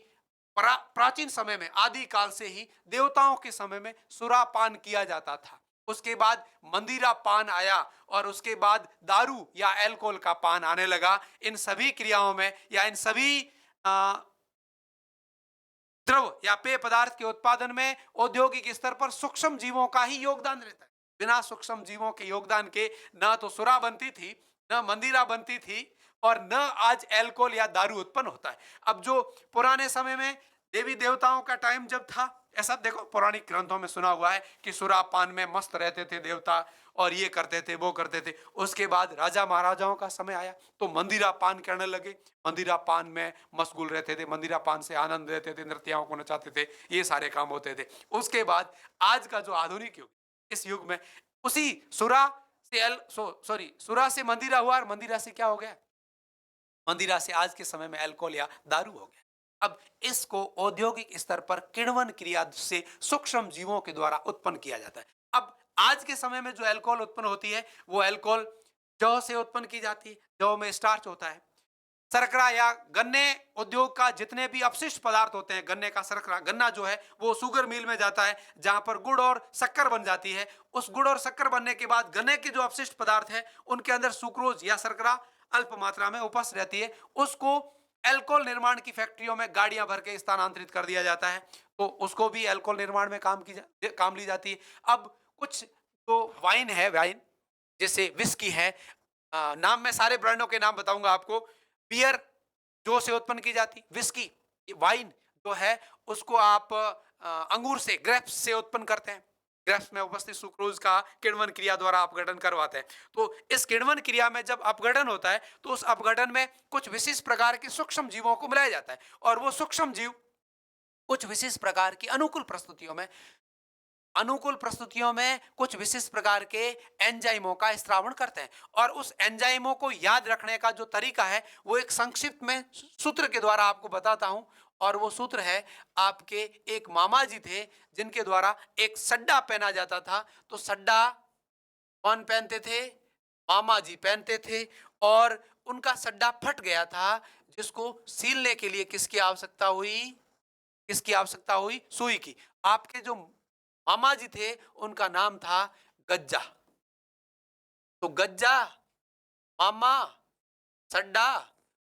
प्राचीन समय में, आदि काल से ही देवताओं के समय में सुरापान किया जाता था। उसके बाद मंदिरा पान आया, और उसके बाद दारू या अल्कोहल का पान आने लगा। इन सभी क्रियाओं में या इन सभी द्रव या पेय पदार्थ के उत्पादन में औद्योगिक स्तर पर सूक्ष्म जीवों का ही योगदान रहता है। बिना सूक्ष्म जीवों के योगदान के न तो सुरा बनती थी, न मंदिरा बनती थी, और न आज अल्कोहल या दारू उत्पन्न होता है। अब जो पुराने समय में देवी देवताओं का टाइम जब था, ऐसा देखो पौराणिक ग्रंथों में सुना हुआ है कि सुरापान में मस्त रहते थे देवता, और ये करते थे वो करते थे। उसके बाद राजा महाराजाओं का समय आया तो मंदिरा पान करने लगे, मंदिरा पान में मशगूल रहते थे, मंदिरा पान से आनंद लेते थे, नृत्याओं को नचाते थे, ये सारे काम होते थे। उसके बाद आज का जो आधुनिक युग, इस युग में उसी सुरा से मंदिरा हुआ, और मंदिरा से क्या हो गया? मंदिरा से आज के समय में अल्कोहल या दारू हो गया। अब इसको औद्योगिक स्तर पर किण्वन क्रिया से सूक्ष्म जीवों के द्वारा उत्पन्न किया जाता है। अब आज के समय में जो अल्कोहल उत्पन्न होती है, वो अल्कोहल जौ से उत्पन्न की जाती है। जौ में स्टार्च होता है। शर्करा या गन्ने उद्योग का जितने भी अपशिष्ट पदार्थ होते हैं, गन्ने का शर्करा, गन्ना जो है वो शुगर मिल में जाता है, जहां पर गुड़ और शक्कर बन जाती है। उस गुड़ और शक्कर बनने के बाद गन्ने के जो अपशिष्ट पदार्थ है, उनके अंदर सुक्रोज या शर्करा अल्प मात्रा में उपस्थित रहती है। उसको अल्कोहल निर्माण की फैक्ट्रियों में गाड़ियां भर के स्थानांतरित कर दिया जाता है, तो उसको भी अल्कोहल निर्माण में काम ली जाती है। अब कुछ तो वाइन है, वाइन जैसे विस्की है, नाम में सारे ब्रांडों के नाम बताऊंगा आपको। बियर जो से उत्पन्न की जाती, विस्की, वाइन जो है उसको आप अंगूर से, ग्रेप्स से उत्पन्न करते हैं। ग्रेप्स में उपस्थित सुक्रोज का किण्वन क्रिया द्वारा अपघटन करवाते हैं। तो इस किण्वन क्रिया में जब अपघटन होता है तो उस अपघटन में कुछ विशेष प्रकार के सूक्ष्म जीवों को मिलाया जाता है, और वो सूक्ष्म जीव कुछ विशेष प्रकार की अनुकूल प्रस्तुतियों में कुछ विशिष्ट प्रकार के एंजाइमों का स्त्रावण करते हैं। और उस एंजाइमों को याद रखने का जो तरीका है, वो एक संक्षिप्त में सूत्र के द्वारा आपको बताता हूं। और वो सूत्र है, आपके एक मामा जी थे जिनके द्वारा एक सड्डा पहना जाता था। तो सड्डा कौन पहनते थे? मामा जी पहनते थे। और उनका सड्डा फट गया था, जिसको सीलने के लिए किसकी आवश्यकता हुई? सुई की। आपके जो मामा जी थे उनका नाम था गज्जा। तो गज्जा, मामा, सड्डा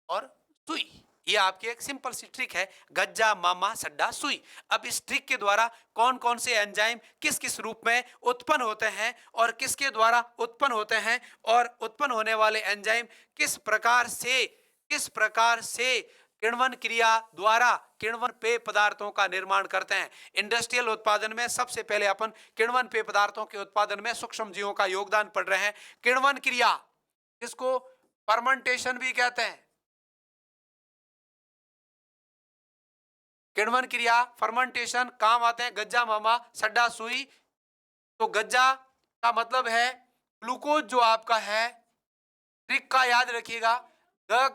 और सुई, ये आपकी एक सिंपल सी ट्रिक है, गज्जा मामा सड्डा सुई। अब इस ट्रिक के द्वारा कौन कौन से एंजाइम किस किस रूप में उत्पन्न होते हैं और किसके द्वारा उत्पन्न होते हैं, और उत्पन्न होने वाले एंजाइम किस प्रकार से किण्वन क्रिया द्वारा किण्वन पेय पदार्थों का निर्माण करते हैं। इंडस्ट्रियल उत्पादन में सबसे पहले अपन किण्वन पेय पदार्थों के उत्पादन में सूक्ष्म जीवों का योगदान पढ़ रहे हैं। किण्वन क्रिया, जिसको फर्मेंटेशन भी कहते हैं, किण्वन क्रिया फर्मेंटेशन काम आते हैं गज्जा मामा सड्डा सुई। तो गज्जा का मतलब है ग्लूकोज, जो आपका है ट्रिक का याद रखिएगा, ग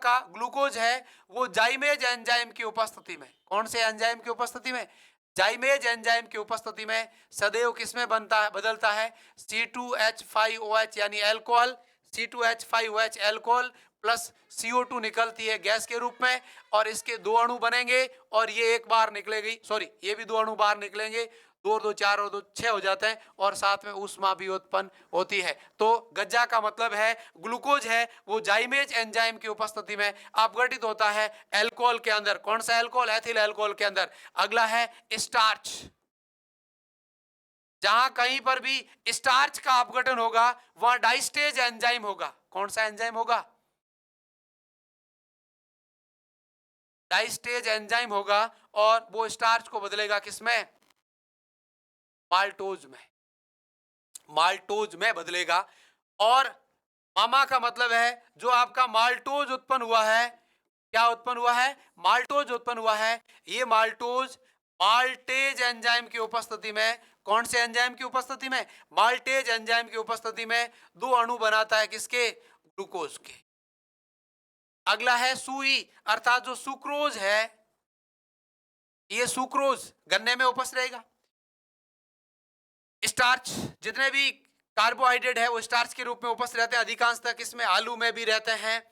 का ग्लूकोज है वो जाइमेज एंजाइम की उपस्थिति में, कौन से एंजाइम की उपस्थिति में, जाइमेज एंजाइम की उपस्थिति में सदैव किसमें बदलता है, C2H5OH यानी alcohol, C2H5OH alcohol plus CO2 निकलती है गैस के रूप में, और इसके दो अणु बनेंगे और ये एक बार निकलेगी, सॉरी ये भी दो अणु बाहर निकलेंगे, 2 और 2 4 और 2 6 हो जाते हैं, और साथ में ऊष्मा भी उत्पन्न होती है। तो गज्जा का मतलब है ग्लूकोज है वो जाइमेज एंजाइम की उपस्थिति में अपघटित होता है अल्कोहल के अंदर। कौन सा अल्कोहल, एथिल अल्कोहल के अंदर। अगला है स्टार्च, जहां कहीं पर भी स्टार्च का अपघटन होगा वहां डाइस्टेज एंजाइम होगा। कौन सा एंजाइम होगा, डाइस्टेज एंजाइम होगा, और वो स्टार्च को बदलेगा किसमें, माल्टोज में, माल्टोज में बदलेगा। और मामा का मतलब है जो आपका माल्टोज उत्पन्न हुआ है, क्या उत्पन्न हुआ है, माल्टोज उत्पन्न हुआ है। ये माल्टोज माल्टेज एंजाइम की उपस्थिति में, कौन से एंजाइम की उपस्थिति में, माल्टेज एंजाइम की उपस्थिति में दो अणु बनाता है किसके, ग्लूकोज के। अगला है सुई, अर्थात जो सुक्रोज है, ये सुक्रोज गन्ने में उपस्थित रहेगा। स्टार्च, जितने भी कार्बोहाइड्रेट है वो स्टार्च के रूप में उपस्थित रहते हैं, अधिकांशतः किसमें, आलू में भी रहते हैं,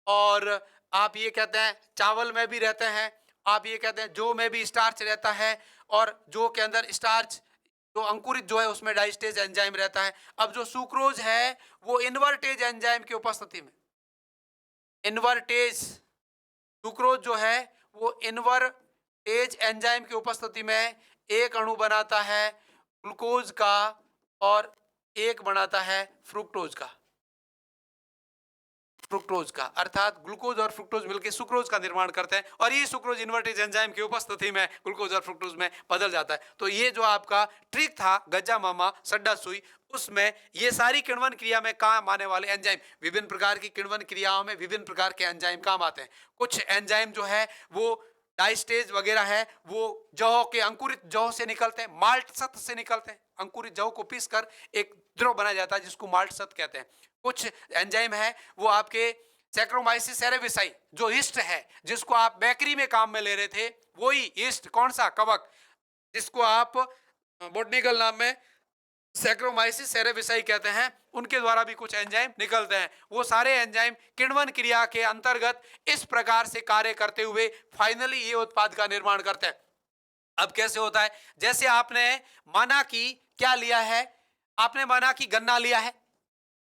और आप ये कहते हैं चावल में भी रहते हैं, आप ये कहते हैं जौ में भी स्टार्च रहता है, और जौ के अंदर स्टार्च जो अंकुरित जो है उसमें डाइस्टेज एंजाइम रहता है। अब जो सुक्रोज है वो इन्वर्टेज एंजाइम की उपस्थिति में, इन्वर्टेज सुक्रोज जो है वो इन्वर्टेज एंजाइम की उपस्थिति में एक अणु बनाता है ग्लूकोज का और एक बनाता है फ्रुक्टोज का, फ्रुक्टोज का, अर्थात ग्लूकोज और फ्रुक्टोज मिलकर सुक्रोज का निर्माण करते हैं, और ये सुक्रोज इन्वर्टेज एंजाइम की उपस्थिति में ग्लूकोज और फ्रुक्टोज में बदल जाता है। तो ये जो आपका ट्रिक था गज्जा मामा सड्डा सुई, उसमें ये सारी किण्वन क्रिया में काम आने वाले एंजाइम, विभिन्न प्रकार की किण्वन क्रियाओं में विभिन्न प्रकार के एंजाइम काम आते हैं। कुछ एंजाइम जो है वो डाइस्टेज वगैरह है वो जौ के अंकुरित जौ से निकलते हैं, माल्ट सत्व से निकलते हैं, अंकुरित जौ को पीसकर एक द्रव बनाया जाता है जिसको माल्ट सत्व कहते हैं। कुछ एंजाइम है वो आपके सैक्रोमाइसिस सेरेविसाई, जो ईस्ट है जिसको आप बेकरी में काम में ले रहे थे, वही ईस्ट, कौन सा, कवक, जिसको आप बोटनिकल नाम में सैक्रोमाइसिस सेरेविसाई कहते हैं, उनके द्वारा भी कुछ एंजाइम निकलते हैं। वो सारे एंजाइम किण्वन क्रिया के अंतर्गत इस प्रकार से कार्य करते हुए फाइनली ये उत्पाद का निर्माण करते हैं। अब कैसे होता है, जैसे आपने माना कि क्या लिया है, आपने माना कि गन्ना लिया है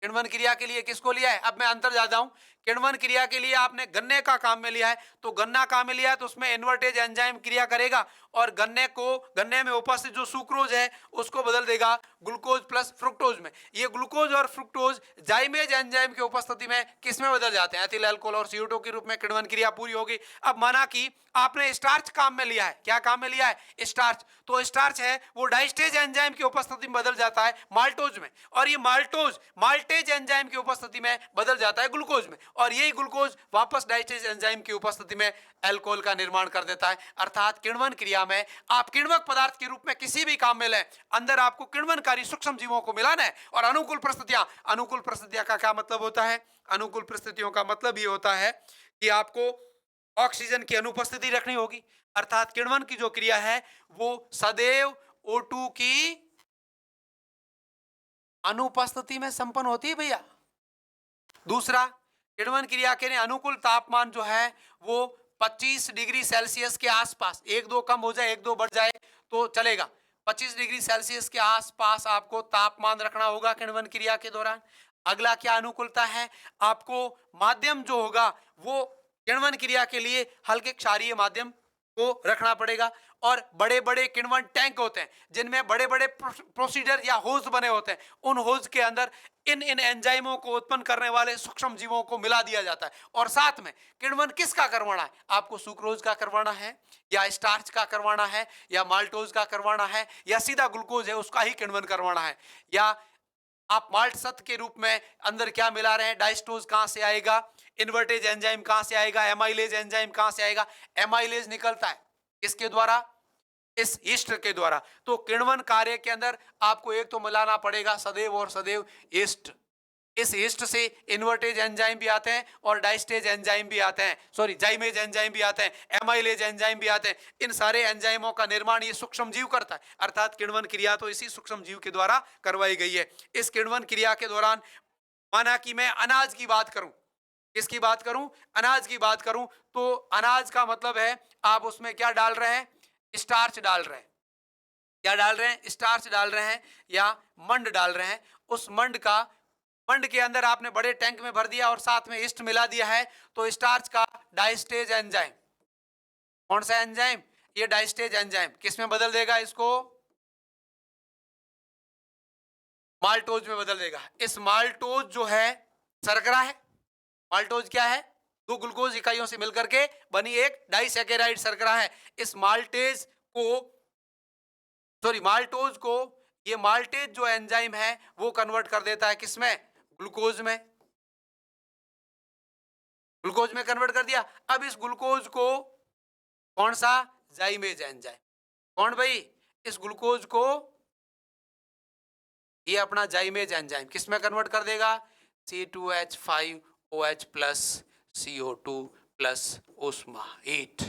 किण्वन क्रिया के लिए, किसको लिया है, अब मैं अंतर जाता हूं, किण्वन क्रिया के लिए आपने गन्ने का काम में लिया है, तो गन्ना काम में लिया है तो उसमें इन्वर्टेज एंजाइम क्रिया करेगा और गन्ने में उपस्थित जो सुक्रोज है उसको बदल देगा ग्लूकोज प्लस फ्रुक्टोज में। ये ग्लूकोज और फ्रुक्टोज जाइमेज एंजाइम की उपस्थिति में किसमें बदल जाते हैं, एथिल अल्कोहल और CO2 के रूप में किण्वन क्रिया पूरी होगी। अब माना कि आपने स्टार्च काम में लिया है, क्या काम में लिया है, स्टार्च, तो स्टार्च है वो डाइस्टेज एंजाइम की उपस्थिति में बदल जाता है माल्टोज में, और ये माल्टोज माल्टेज एंजाइम की उपस्थिति में बदल जाता है ग्लूकोज में, और यही ग्लूकोज वापस डाइस्टेज एंजाइम की उपस्थिति में अल्कोहल का निर्माण कर देता है। अर्थात किण्वन क्रिया में आप किण्वक पदार्थ के रूप में किसी भी काम में लें, अंदर आपको किण्वनकारी सूक्ष्म जीवों को मिलाना है। और अनुकूल परिस्थितियां का क्या मतलब होता है, अनुकूल परिस्थितियों का मतलब ये होता है कि आपको ऑक्सीजन की अनुपस्थिति रखनी होगी, अर्थात किण्वन की जो क्रिया है वो सदैव O2 की अनुपस्थिति में संपन्न होती है भैया। दूसरा, किण्वन क्रिया के लिए अनुकूल तापमान जो है वो 25 डिग्री सेल्सियस के आसपास, 1-2 कम हो जाए 1-2 बढ़ जाए तो चलेगा, 25 डिग्री सेल्सियस के आसपास आपको तापमान रखना होगा किण्वन क्रिया के दौरान। अगला क्या अनुकूलता है, आपको माध्यम जो होगा वो किण्वन क्रिया के लिए हल्के क्षारीय माध्यम को रखना पड़ेगा और बड़े बड़े किण्वन टैंक होते हैं जिनमें बड़े बड़े प्रोसीजर या होज बने होते हैं। उन होज के अंदर इन एंजाइमों को उत्पन्न करने वाले सूक्ष्म जीवों को मिला दिया जाता है और साथ में किण्वन किसका करवाना है, आपको सुक्रोज का करवाना है या स्टार्च का करवाना है या माल्टोज का करवाना है या सीधा ग्लूकोज है उसका ही किण्वन करवाना है, या आप माल्ट सत्व के रूप में अंदर क्या मिला रहे हैं, डाइस्टोज कहां से आएगा, इन्वर्टेज एंजाइम कहां से आएगा, एमाइलेज एंजाइम कहां से आएगा। एमाइलेज निकलता है किसके द्वारा, इस ईस्ट के द्वारा। तो किण्वन कार्य के अंदर आपको एक तो मिलाना पड़ेगा सदैव और सदैव ईस्ट। इस ईस्ट से इन्वर्टेज एंजाइम भी आते हैं और डाइस्टेज एंजाइम भी आते हैं, सॉरी जाइमेज एंजाइम भी आते हैं, एमाइलेज एंजाइम भी आते हैं। इन सारे एंजाइमों का निर्माण ये सूक्ष्म जीव करता है, अर्थात किण्वन क्रिया तो इसी सूक्ष्म जीव के द्वारा करवाई गई है। इस किण्वन क्रिया के दौरान माना कि मैं अनाज की बात करूं, किसकी बात करूं, अनाज की बात करूं, तो अनाज का मतलब है आप उसमें क्या डाल रहे हैं, स्टार्च डाल रहे हैं। क्या डाल रहे हैं, स्टार्च डाल रहे हैं या मंड डाल रहे हैं। उस मंड के अंदर आपने बड़े टैंक में भर दिया और साथ में ईस्ट मिला दिया है, तो स्टार्च का डाइस्टेज एंजाइम, कौन सा एंजाइम, ये डाइस्टेज एंजाइम किस में बदल देगा, इसको माल्टोज में बदल देगा। इस माल्टोज जो है शर्करा है, माल्टोज क्या है, दो ग्लूकोज इकाइयों से मिलकर के बनी एक डाइसैकेराइड शर्करा है। इस माल्टेज को, सॉरी माल्टोज को, ये माल्टेज जो एंजाइम है वो कन्वर्ट कर देता है किसमें, ग्लूकोज में, ग्लूकोज में कन्वर्ट कर दिया। अब इस ग्लूकोज को कौन सा, जाइमेज एंजाइम, कौन भाई, इस ग्लूकोज को ये अपना जाइमेज एंजाइम किस में कन्वर्ट कर देगा, C2H5OH प्लस CO2 प्लस ओस्मा 8।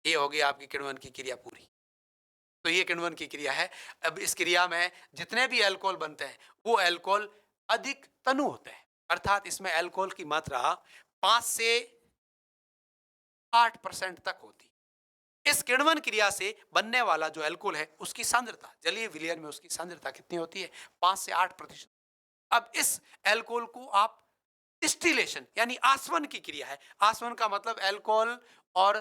ये हो गई आपकी किण्वन की क्रिया पूरी। तो ये किण्वन की क्रिया है। अब इस क्रिया में जितने भी अल्कोहल बनते हैं वो अल्कोहल अधिक तनु होते हैं, अर्थात इसमें अल्कोहल की मात्रा 5 से 8% तक होती है। इस किण्वन क्रिया से बनने वाला जो अल्कोहल है उसकी सांद्रता, जलीय विलयन में उसकी सांद्रता कितनी होती है, 5 से 8%। अब इस अल्कोहल को आप डिस्टिलेशन यानी आसवन की क्रिया है, आसवन का मतलब अल्कोहल और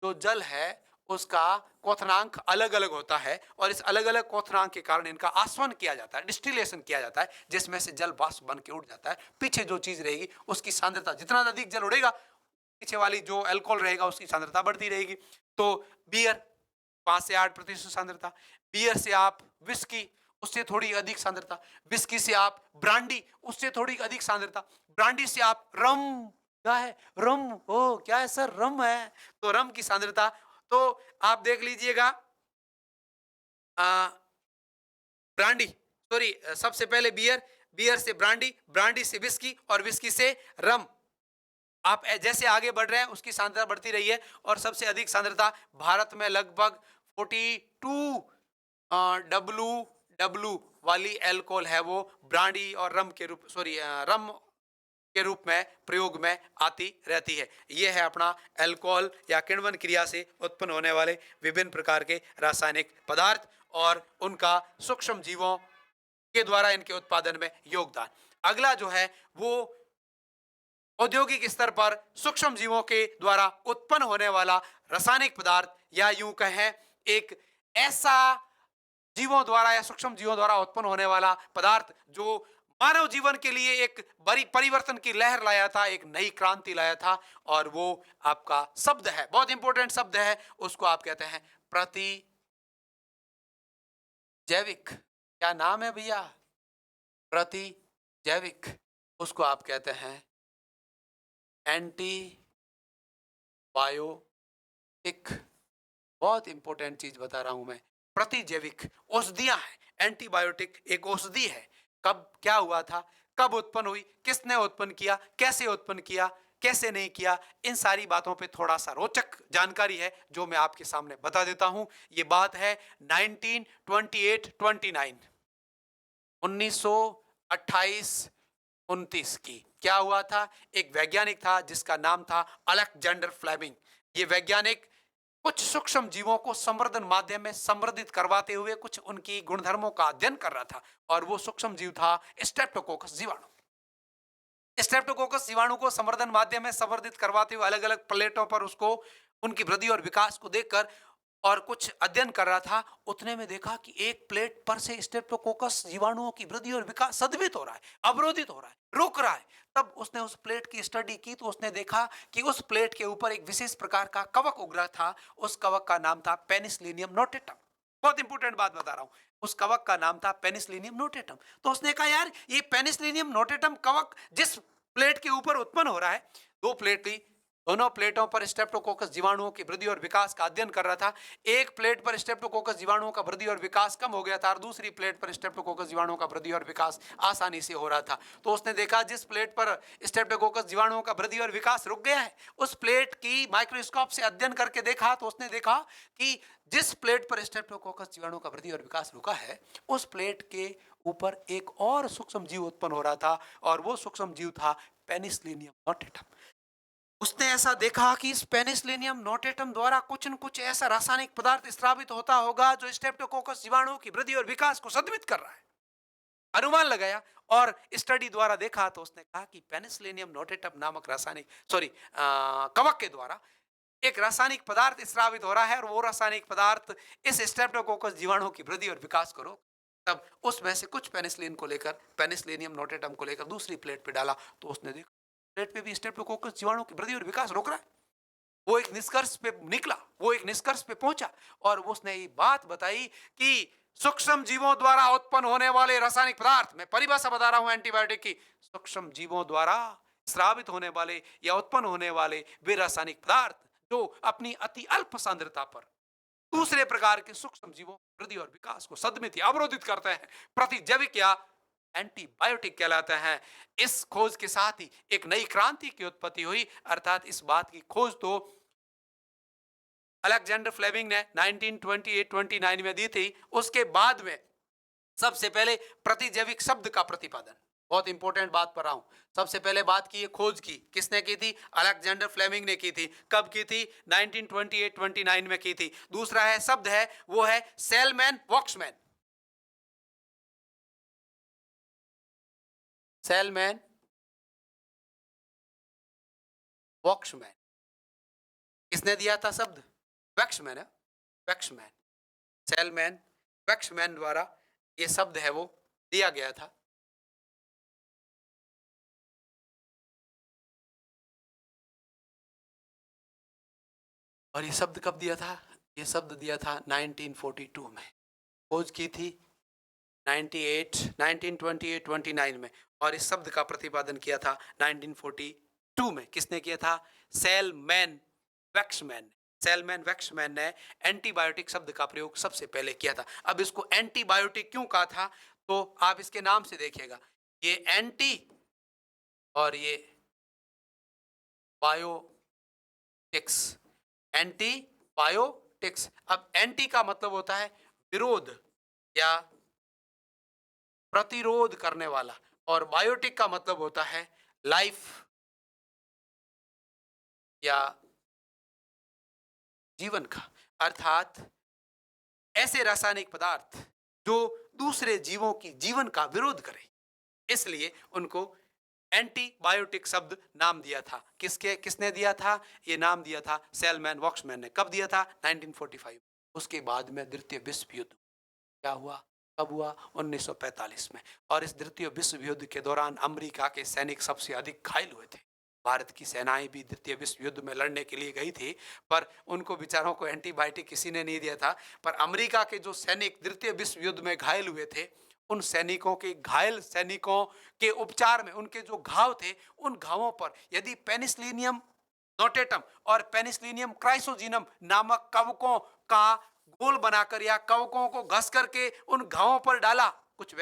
जो जल है उसका क्वथनांक अलग अलग होता है और इस अलग अलग क्वथनांक के कारण इनका आसवन किया जाता है, डिस्टिलेशन किया जाता है, जिसमें से जल वाष्प बन के उड़ जाता है। पीछे जो चीज रहेगी उसकी सांद्रता, जितना अधिक जल उड़ेगा पीछे वाली जो अल्कोहल रहेगा उसकी सांद्रता बढ़ती रहेगी। तो बियर 5 से 8% सांद्रता, बियर से आप विस्की उससे थोड़ी अधिक सांद्रता, विस्की से आप ब्रांडी उससे थोड़ी अधिक सांद्रता, ब्रांडी से आप रम, क्या है रम, ओ क्या है सर, रम है, तो रम की सांद्रता, तो आप देख लीजिएगा ब्रांडी, सॉरी सबसे पहले बियर, बियर से ब्रांडी, ब्रांडी से विस्की और विस्की से रम। आप जैसे आगे बढ़ रहे हैं उसकी सांद्रता बढ़ती रही है और सबसे अधिक सांद्रता भारत में लगभग 42 डब्ल्यू वाली अल्कोहल है वो ब्रांडी और रम के रूप, सॉरी रम के रूप में प्रयोग में आती रहती है। यह है अपना अल्कोहल या किण्वन क्रिया से उत्पन्न होने वाले विभिन्न प्रकार के रासायनिक पदार्थ और उनका सूक्ष्म जीवों के द्वारा इनके उत्पादन में योगदान। अगला जो है वो औद्योगिक स्तर पर सूक्ष्म जीवों के द्वारा उत्पन्न होने वाला रासायनिक पदार्थ, या यूं कहें एक ऐसा जीवों द्वारा या सूक्ष्म जीवों द्वारा उत्पन्न होने वाला पदार्थ जो मानव जीवन के लिए एक बड़ी परिवर्तन की लहर लाया था, एक नई क्रांति लाया था, और वो आपका शब्द है, बहुत इंपॉर्टेंट शब्द है, उसको आप कहते हैं प्रतिजैविक। क्या नाम है भैया, प्रतिजैविक, उसको आप कहते हैं एंटीबायोटिक। बहुत इंपॉर्टेंट चीज बता रहा हूं मैं, प्रतिजैविक औषधियां हैं, एंटीबायोटिक एक औषधि है। कब क्या हुआ था, कब उत्पन्न हुई, किसने उत्पन्न किया, कैसे उत्पन्न किया, कैसे नहीं किया, इन सारी बातों पे थोड़ा सा रोचक जानकारी है जो मैं आपके सामने बता देता हूं। ये बात है 1928-29 1928-29 की। क्या हुआ था, एक वैज्ञानिक था जिसका नाम था अलेक्जेंडर फ्लेमिंग। ये वैज्ञानिक कुछ सूक्ष्म जीवों को संवर्धन माध्यम में संवर्धित करवाते हुए कुछ उनकी गुणधर्मों का अध्ययन कर रहा था, और वो सूक्ष्म जीव था स्ट्रेप्टोकोकस जीवाणु। स्ट्रेप्टोकोकस जीवाणु को संवर्धन माध्यम में संवर्धित करवाते हुए अलग अलग प्लेटों पर उसको उनकी वृद्धि और विकास को देखकर और कुछ अध्ययन कर रहा था, उतने में देखा कि एक प्लेट पर से स्ट्रेप्टोकोकस जीवाणुओं की वृद्धि और विकास सदमित हो रहा है, अवरोधित हो रहा है, रुक रहा है। तब उसने उस प्लेट की स्टडी की तो उसने देखा कि उस प्लेट के ऊपर एक विशेष प्रकार का कवक उग रहा था। उस कवक का नाम था पेनिसिलियम नोटेटम। बहुत इंपॉर्टेंट बात बता रहा हूं, उस कवक का नाम था पेनिसिलियम नोटेटम। तो उसने कहा यार ये पेनिसिलियम नोटेटम कवक जिस प्लेट के ऊपर उत्पन्न हो रहा है, दो प्लेट ली, दोनों प्लेटों पर स्ट्रेप्टोकोकस जीवाणुओं की वृद्धि और विकास का अध्ययन कर रहा था। एक प्लेट पर स्ट्रेप्टोकोकस जीवाणुओं का वृद्धि और विकास कम हो गया था और दूसरी प्लेट पर स्ट्रेप्टोकोकस जीवाणुओं का वृद्धि और विकास आसानी से हो रहा था। तो उसने देखा जिस प्लेट पर स्ट्रेप्टोकोकस जीवाणुओं का वृद्धि और विकास रुक गया है, उस प्लेट की माइक्रोस्कोप से अध्ययन करके देखा तो उसने देखा कि जिस प्लेट पर स्ट्रेप्टोकोकस जीवाणुओं का वृद्धि और विकास रुका है, उस प्लेट के ऊपर एक और सूक्ष्म जीव उत्पन्न हो रहा था और वो सूक्ष्म जीव था पेनिसिलियम नोटेटम। उसने ऐसा देखा कि इस पेनिसिलियम नोटेटम द्वारा कुछ न कुछ ऐसा रासायनिक पदार्थ स्रावित होता होगा जो स्ट्रेप्टोकोकस जीवाणुओं की वृद्धि और विकास को सदमित कर रहा है। अनुमान लगाया और स्टडी द्वारा देखा तो उसने कहा कि पेनिसिलियम नोटेटम नामक रासायनिक कवक के द्वारा एक रासायनिक पदार्थ स्रावित हो रहा है और वो रासायनिक पदार्थ इस स्ट्रेप्टोकोकस जीवाणुओं की वृद्धि और विकास को रोक। तब उसमें से कुछ पेनिसिलिन को लेकर पेनिसिलियम नोटेटम को लेकर दूसरी प्लेट पे डाला तो उसने देखा प्लेट पे भी स्ट्रेप्टोकोकस जीवाणुओं की वृद्धि और विकास रोक रहा है। वो एक निष्कर्ष पे निकला, वो एक निष्कर्ष पे पहुंचा और उसने ये बात बताई कि सूक्ष्म जीवों द्वारा उत्पन्न होने वाले रासायनिक पदार्थ, मैं परिभाषा बता रहा हूं एंटीबायोटिक की, सूक्ष्म जीवों द्वारा स्रावित होने वाले या उत्पन्न होने वाले वे रासायनिक पदार्थ जो अपनी अति अल्प सांद्रता पर दूसरे प्रकार के सूक्ष्म जीवों की वृद्धि और विकास को सदमित या अवरोधित करते हैं, प्रतिजैविक या एंटीबायोटिक कहलाते हैं। इस खोज के साथ ही एक नई क्रांति की उत्पत्ति हुई, अर्थात इस बात की खोज तो अलेक्जेंडर फ्लेमिंग ने 1928-29 में दी थी। उसके बाद में सबसे पहले प्रतिजैविक शब्द का प्रतिपादन, बहुत इंपॉर्टेंट बात पर रहा हूं, सबसे पहले बात की खोज की किसने की थी? अलेक्जेंडर फ्लेमिंग ने की थी। कब की थी? 1928-29 में की थी। दूसरा है शब्द है वो है सेलमैन वॉक्समैन। सेलमैन वॉक्समैन किसने दिया था शब्द? वैक्समैन है, वैक्समैन, सेलमैन वैक्समैन द्वारा ये शब्द है वो दिया गया था। और ये शब्द कब दिया था? ये शब्द दिया था 1942 में। खोज की थी 1928-29 में और इस शब्द का प्रतिपादन किया था 1942 में। किसने किया था? Selman Waksman. सेलमैन वैक्समैन ने एंटीबायोटिक शब्द का प्रयोग सबसे पहले किया था। अब इसको एंटीबायोटिक क्यों कहा था तो आप इसके नाम से देखिएगा, ये एंटी और ये बायोटिक्स, एंटीबायोटिक्स। अब एंटी का मतलब होता है विरोध या प्रतिरोध करने वाला और बायोटिक का मतलब होता है लाइफ या जीवन का, अर्थात ऐसे रासायनिक पदार्थ जो दूसरे जीवों की जीवन का विरोध करें, इसलिए उनको एंटीबायोटिक शब्द नाम दिया था। किसने दिया था? ये नाम दिया था सेलमैन वॉक्समैन ने। कब दिया था? 1945। उसके बाद में द्वितीय विश्व युद्ध क्या हुआ? कब हुआ? 1945 में। और इस द्वितीय विश्व युद्ध के दौरान अमेरिका के सैनिक सबसे अधिक घायल हुए थे। भारत की सेनाएं भी द्वितीय विश्व युद्ध में लड़ने के लिए गई थी, पर उनको बेचारों को एंटीबायोटिक किसी ने नहीं दिया था। पर अमेरिका के जो सैनिक द्वितीय विश्व युद्ध में घायल हुए थे, उन सैनिकों के घायल सैनिकों के उपचार में उनके जो घाव थे, उन घावों पर यदि पेनिसिलियम नोटेटम और पेनिसिलियम क्राइसोजीनम नामक कवकों का घोल बनाकर या कवकों को घस करके उन घावों पर डाला, कुछ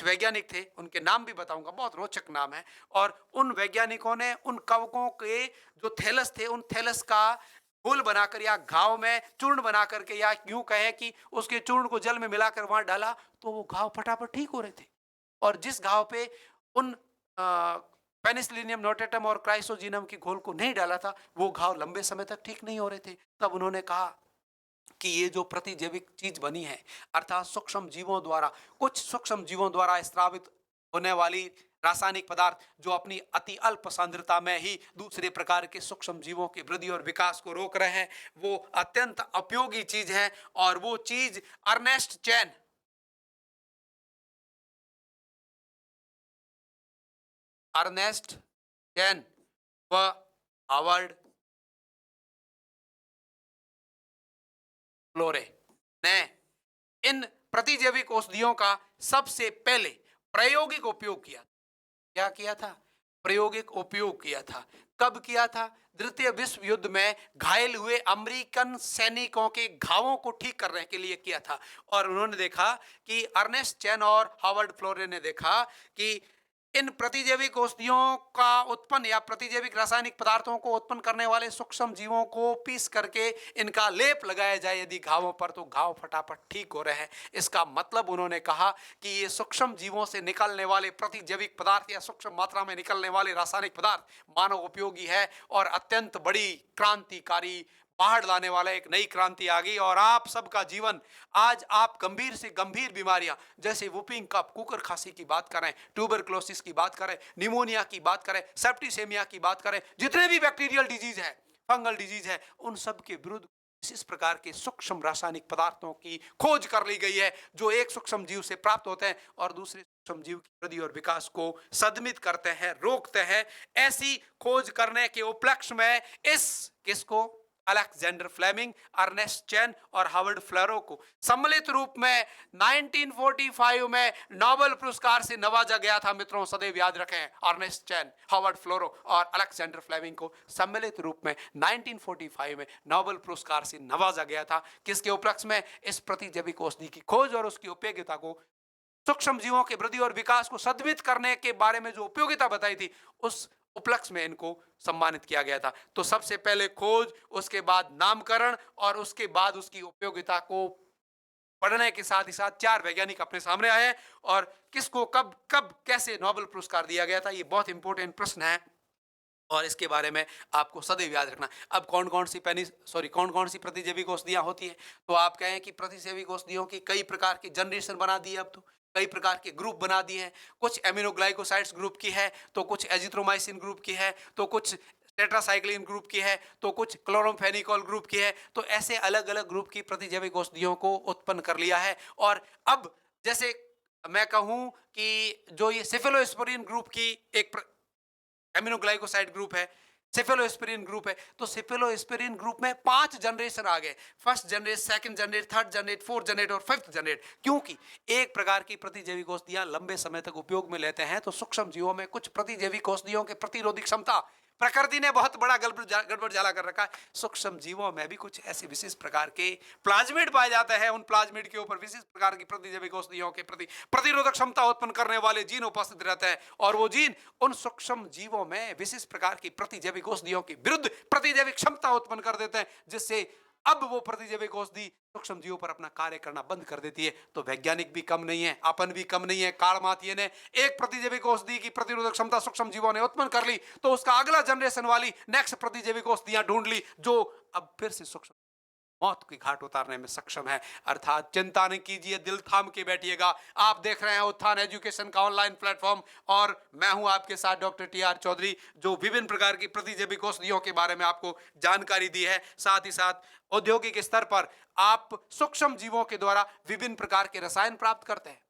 वैज्ञानिक थे, उनके नाम भी बताऊंगा, बहुत रोचक नाम है। और उन वैज्ञानिकों ने उन कवकों के जो थैलस थे, उन थैलस का घोल बनाकर या घाव में चूर्ण बना करके या यूं कहें कि उसके चूर्ण को जल में मिलाकर वहां डाला तो वो घाव फटाफट ठीक हो रहे थे। और जिस घाव पे उन पेनिसिलियम नोटेटम और क्राइसोजीनम की घोल को नहीं डाला था, वो घाव लंबे समय तक ठीक नहीं हो रहे थे। तब उन्होंने कहा कि ये जो प्रतिजैविक चीज बनी है, अर्थात सूक्ष्म जीवों द्वारा, कुछ सूक्ष्म जीवों द्वारा स्रावित होने वाली रासायनिक पदार्थ जो अपनी अति अल्प सांद्रता में ही दूसरे प्रकार के सूक्ष्म जीवों की वृद्धि और विकास को रोक रहे हैं, वो अत्यंत उपयोगी चीज है। और वो चीज अर्नेस्ट चैन, अर्नेस्ट चैन व हावर्ड फ्लोरे ने इन प्रतिजैविक औषधियों का सबसे पहले प्रायोगिक उपयोग किया। क्या किया था? प्रायोगिक उपयोग किया था। कब किया था? द्वितीय विश्व युद्ध में घायल हुए अमेरिकन सैनिकों के घावों को ठीक करने के लिए किया था। और उन्होंने देखा कि अर्नेस्ट चैन और हावर्ड फ्लोरे ने देखा कि इन प्रतिजैविक औषधियों का उत्पन्न या प्रतिजैविक रासायनिक पदार्थों को उत्पन्न करने वाले सूक्ष्म जीवों को पीस करके इनका लेप लगाया जाए यदि घावों पर, तो घाव फटाफट ठीक हो रहे हैं। इसका मतलब उन्होंने कहा कि ये सूक्ष्म जीवों से निकलने वाले प्रतिजैविक पदार्थ या सूक्ष्म मात्रा में निकलने वाले रासायनिक पदार्थ मानव उपयोगी है और अत्यंत बड़ी क्रांतिकारी बाहर लाने वाला एक नई क्रांति आ गई। और आप सबका जीवन आज आप गंभीर से गंभीर बीमारियां जैसे वुपिंग कफ, कुकर खांसी की बात करें, ट्यूबरक्लोसिस की बात करें, निमोनिया की बात करें, सेप्टिसेमिया की बात करें, जितने भी बैक्टीरियल डिजीज है, फंगल डिजीज है, उन सब के विरुद्ध इस प्रकार के सूक्ष्म रासायनिक पदार्थों की खोज कर ली गई है जो एक सूक्ष्म जीव से प्राप्त होते हैं और दूसरे सूक्ष्म जीव की वृद्धि और विकास को सदमित करते हैं, रोकते हैं। ऐसी खोज करने के उपलक्ष्य में इस किसको, अलेक्जेंडर फ्लेमिंग, अर्नेस्ट चैन और हावर्ड फ्लोरे को सम्मिलित रूप में 1945 में नोबेल पुरस्कार से नवाजा गया था। मित्रों सदैव याद रखें, अर्नेस्ट चैन, हावर्ड फ्लोरे और अलेक्जेंडर फ्लेमिंग को सम्मिलित रूप में 1945 में नोबेल पुरस्कार से नवाजा गया था। किसके उपलक्ष्य में? इस प्रतिजैविक औषधि की खोज और उसकी उपयोगिता को, सूक्ष्म जीवों के वृद्धि और विकास को सदमित करने के बारे में जो उपयोगिता बताई थी, उस उपलक्ष्य में इनको सम्मानित किया गया था। तो सबसे पहले खोज, उसके बाद नामकरण और उसके बाद उसकी उपयोगिता को पढ़ने के साथ ही साथ 4 वैज्ञानिक अपने सामने आए और किसको कब कब कैसे नोबेल पुरस्कार दिया गया था, ये बहुत इंपॉर्टेंट प्रश्न है और इसके बारे में आपको सदैव याद रखना। अब कौन कौन सी प्रतिजैविक औषधियां होती हैं? तो आप कहें कि प्रतिजैविक औषधियों की कई प्रकार की जनरेशन बना दी है, अब तो कई प्रकार के ग्रुप बना दिए हैं। कुछ एमिनोग्लाइकोसाइड्स ग्रुप की है, तो कुछ एजिथ्रोमाइसिन ग्रुप की है, तो कुछ टेट्रासाइक्लिन ग्रुप की है, तो कुछ क्लोरोफेनिकोल ग्रुप की है। तो ऐसे अलग अलग ग्रुप की प्रतिजैविक औषधियों को उत्पन्न कर लिया है। और अब जैसे मैं कहूं कि जो ये सिफेलोस्पोरिन ग्रुप की एक एमिनोग्लाइकोसाइड ग्रुप है, सेफेलोस्पिरिन ग्रुप है, तो सेफेलोस्पिरिन ग्रुप में 5 जनरेशन आ गए, first generate, second generate, third generate, fourth generate और फिफ्थ जनरेट। क्योंकि एक प्रकार की प्रतिजैविक औषधियां लंबे समय तक उपयोग में लेते हैं, तो सूक्ष्म जीवों में कुछ प्रतिजैविक औषधियों के प्रतिरोधी क्षमता, प्रकृति ने बहुत बड़ा गड़बड़ जाला कर रखा है। सूक्ष्म जीवों में भी कुछ ऐसे विशेष प्रकार के प्लाज्मिड पाए जाते हैं, उन प्लाज्मिड के ऊपर विशेष प्रकार की प्रतिजैविक औषधियों के प्रति प्रतिरोधक क्षमता उत्पन्न करने वाले जीन उपस्थित रहते हैं और वो जीन उन सूक्ष्म जीवों में विशेष प्रकार की प्रतिजैविक औषधियों के विरुद्ध प्रतिजैविक क्षमता उत्पन्न कर देते हैं, जिससे अब वो प्रतिजैविक औषधि सूक्ष्म जीवों पर अपना कार्य करना बंद कर देती है। तो वैज्ञानिक भी कम नहीं है, अपन भी कम नहीं है। कार्ल मार्टिये ने एक प्रतिजैविक औषधि की प्रतिरोधक क्षमता सूक्ष्म जीवों ने उत्पन्न कर ली, तो उसका अगला जनरेशन वाली नेक्स्ट प्रतिजैविक औषधियां ढूंढ ली जो अब फिर से सूक्ष्म मौत की घाट उतारने में सक्षम है। अर्थात चिंता नहीं कीजिए, दिल थाम के बैठिएगा। आप देख रहे हैं उत्थान एजुकेशन का ऑनलाइन प्लेटफॉर्म और मैं हूं आपके साथ डॉक्टर टी.आर. चौधरी, जो विभिन्न प्रकार की प्रतिजैविक औषधियों के बारे में आपको जानकारी दी है। साथ ही साथ औद्योगिक स्तर पर आप सूक्ष्म जीवों के द्वारा विभिन्न प्रकार के रसायन प्राप्त करते हैं,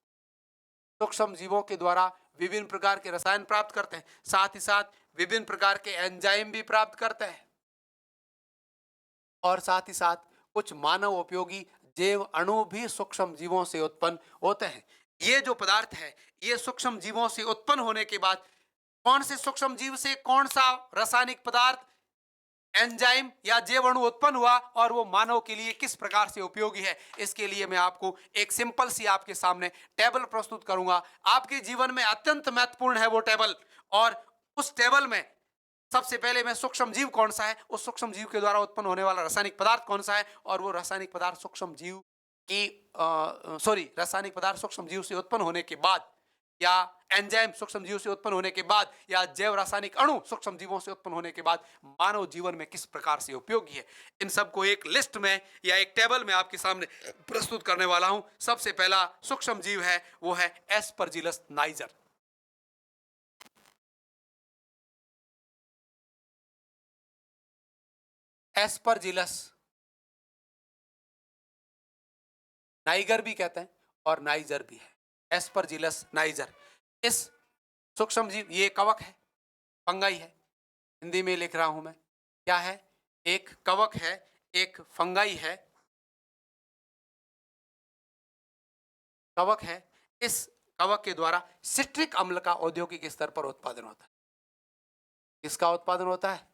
सूक्ष्म जीवों के द्वारा विभिन्न प्रकार के रसायन प्राप्त करते हैं, साथ ही साथ विभिन्न प्रकार के एंजाइम भी प्राप्त करते हैं और साथ ही साथ कुछ मानव उपयोगी जैव अणु भी सूक्ष्म जीवों से उत्पन्न होते हैं। ये जो पदार्थ है, ये सूक्ष्म जीवों से उत्पन्न होने के बाद कौन से सूक्ष्म जीव से कौन सा रासायनिक पदार्थ, एंजाइम या जैव अणु उत्पन्न हुआ और वो मानव के लिए किस प्रकार से उपयोगी है, इसके लिए मैं आपको एक सिंपल सी आपके सामने टेबल प्रस्तुत करूंगा। आपके जीवन में अत्यंत महत्वपूर्ण है वो टेबल, और उस टेबल में सबसे पहले मैं सूक्ष्म जीव कौन सा है, उस सूक्ष्म जीव के द्वारा उत्पन्न होने वाला रासायनिक पदार्थ कौन सा है, और वो रासायनिक पदार्थ सूक्ष्म जीव की रासायनिक पदार्थ सूक्ष्म जीव से उत्पन्न होने के बाद या एंजाइम सूक्ष्म जीव से उत्पन्न होने के बाद या जैव रासायनिक अणु सूक्ष्म जीवों से उत्पन्न होने के बाद मानव जीवन में किस प्रकार से उपयोगी है, इन सबको एक लिस्ट में या एक टेबल में आपके सामने प्रस्तुत करने वाला हूं। सबसे पहला सूक्ष्म जीव है वो है एस्परजिलस नाइजर। एस्परजिलस नाइगर भी कहते हैं और नाइजर भी है, एस्परजिलस नाइजर। इस सूक्ष्म जीव, ये कवक है, फंगाई है, हिंदी में लिख रहा हूं मैं, क्या है, एक कवक है, एक फंगाई है, कवक है। इस कवक के द्वारा सिट्रिक अम्ल का औद्योगिक स्तर पर उत्पादन होता है। इसका उत्पादन होता है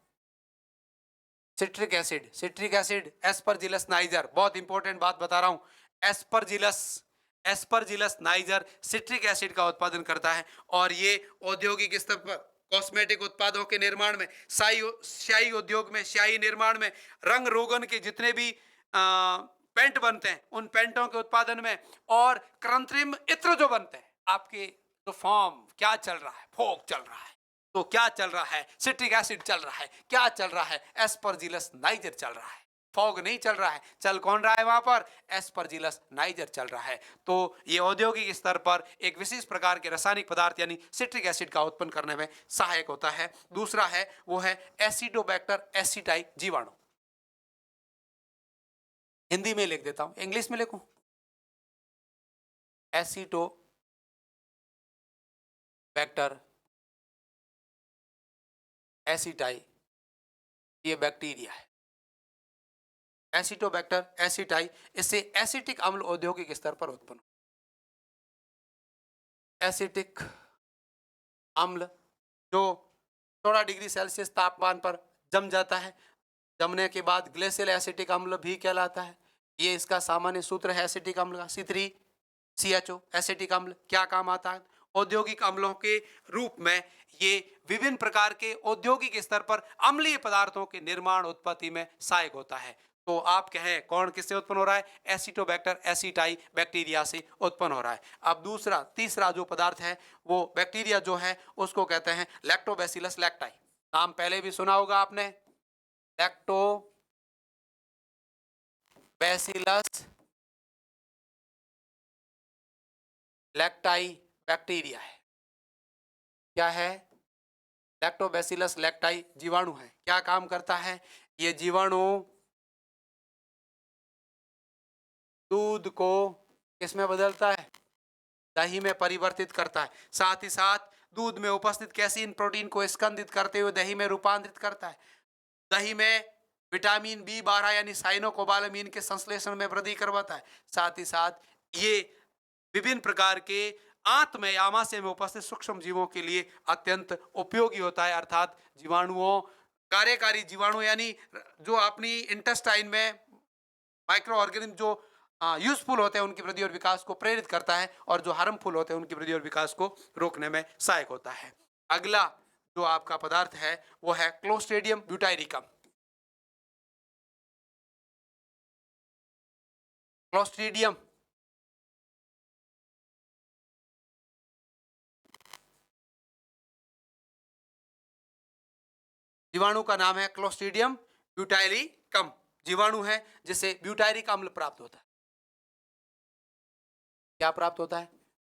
citric acid, citric acid Aspergillus niger, बहुत इंपॉर्टेंट बात बता रहा हूं, Aspergillus, Aspergillus niger citric acid का उत्पादन करता है और ये औद्योगिक स्तर पर कॉस्मेटिक उत्पादों के निर्माण में, स्याही उद्योग में, स्याही निर्माण में, रंग रोगन के जितने भी पेंट बनते हैं उन पेंटों के उत्पादन में, और कृत्रिम इत्र जो बनते हैं, आपके जो फॉर्म क्या चल रहा है, फोक चल रहा है, तो क्या चल रहा है, सिट्रिक एसिड चल रहा है, क्या चल रहा है, एस्परजिलस नाइजर चल रहा है। फॉग नहीं चल रहा है, चल कौन रहा है वहां पर, एस्परजिलस नाइजर चल रहा है। तो ये औद्योगिक स्तर पर एक विशेष प्रकार के रासायनिक पदार्थ यानी सिट्रिक एसिड का उत्पन्न करने में सहायक होता है। दूसरा है वो है एसिडोबैक्टर एसिटाई जीवाणु, हिंदी में लिख देता हूं, इंग्लिश में लिखूं, एसिडोबैक्टर एसिटाई, ये बैक्टीरिया है, एसिटोबैक्टर एसिटाई, इससे एसिटिक अम्ल औद्योगिक स्तर पर उत्पन्न, एसिटिक अम्ल जो 16 डिग्री सेल्सियस तापमान पर जम जाता है, जमने के बाद ग्लेशियल एसिटिक अम्ल भी कहलाता है। ये इसका सामान्य सूत्र है एसिटिक अम्ल का, C3CHO एसिटिक अम्ल। क्या काम आता है, औद्योगिक अम्लों के रूप में ये विभिन्न प्रकार के औद्योगिक स्तर पर अम्लीय पदार्थों के निर्माण उत्पत्ति में सहायक होता है। तो आप कहें कौन किससे उत्पन्न हो रहा है, एसिटोबैक्टर एसिटाई बैक्टीरिया से उत्पन्न हो रहा है। अब दूसरा तीसरा जो पदार्थ है वो बैक्टीरिया जो है उसको कहते हैं लैक्टोबैसिलस लैक्टाई, नाम पहले भी सुना होगा आपने, लैक्टोबैसिलस लैक्टाई बैक्टीरिया है। क्या है, लैक्टोबैसिलस लैक्टाई जीवाणु है। क्या काम करता है, ये जीवाणु दूध को किसमें बदलता है, दही में परिवर्तित करता है, साथ ही साथ दूध में उपस्थित कैसीन प्रोटीन को स्कंदित करते हुए दही में रूपांतरित करता है, दही में विटामिन B12 यानी साइनोकोबालामीन के संश्लेषण में वृद्धि करवाता है, साथ ही साथ ये विभिन्न प्रकार के आंत में आमाशय में उपस्थित सूक्ष्म जीवों के लिए अत्यंत उपयोगी होता है। अर्थात जीवाणुओं, कार्यकारी जीवाणु यानी जो अपनी इंटेस्टाइन में माइक्रो ऑर्गेनिज्म जो यूजफुल होते हैं उनकी वृद्धि और विकास को प्रेरित करता है, और जो हार्मफुल होते हैं उनकी वृद्धि और विकास को रोकने में सहायक होता है। अगला जो आपका पदार्थ है वो है क्लोस्ट्रिडियम ब्यूटाइरिकम। क्लोस्ट्रिडियम जीवाणु का नाम है क्लोस्ट्रिडियम ब्यूटाइरिकम, जीवाणु है जिससे ब्यूटाइरिक अम्ल प्राप्त होता है। क्या प्राप्त होता है,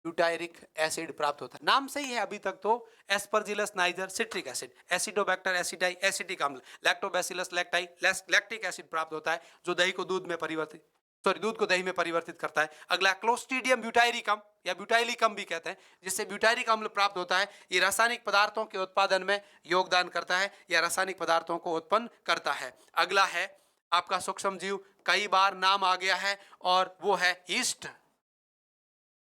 ब्यूटाइरिक एसिड प्राप्त होता है। नाम सही है अभी तक तो, Aspergillus niger citric acid, एसिडोबैक्टर aceti acetic अम्ल, लैक्टोबैसिलस लैक्टाई लैक्टिक एसिड प्राप्त होता है जो दही को दूध में परिवर्तित, दूध को दही में परिवर्तित करता है। अगला क्लोस्ट्रिडियम ब्यूटाइरिकम या ब्यूटाइलिकम भी कहते हैं, जिससे ब्यूटाइरिक अम्ल प्राप्त होता है। ये रासायनिक पदार्थों के उत्पादन में योगदान करता है या रासायनिक पदार्थों को उत्पन्न करता है। अगला है आपका सूक्ष्म जीव, कई बार नाम आ गया है, और वो है ईस्ट,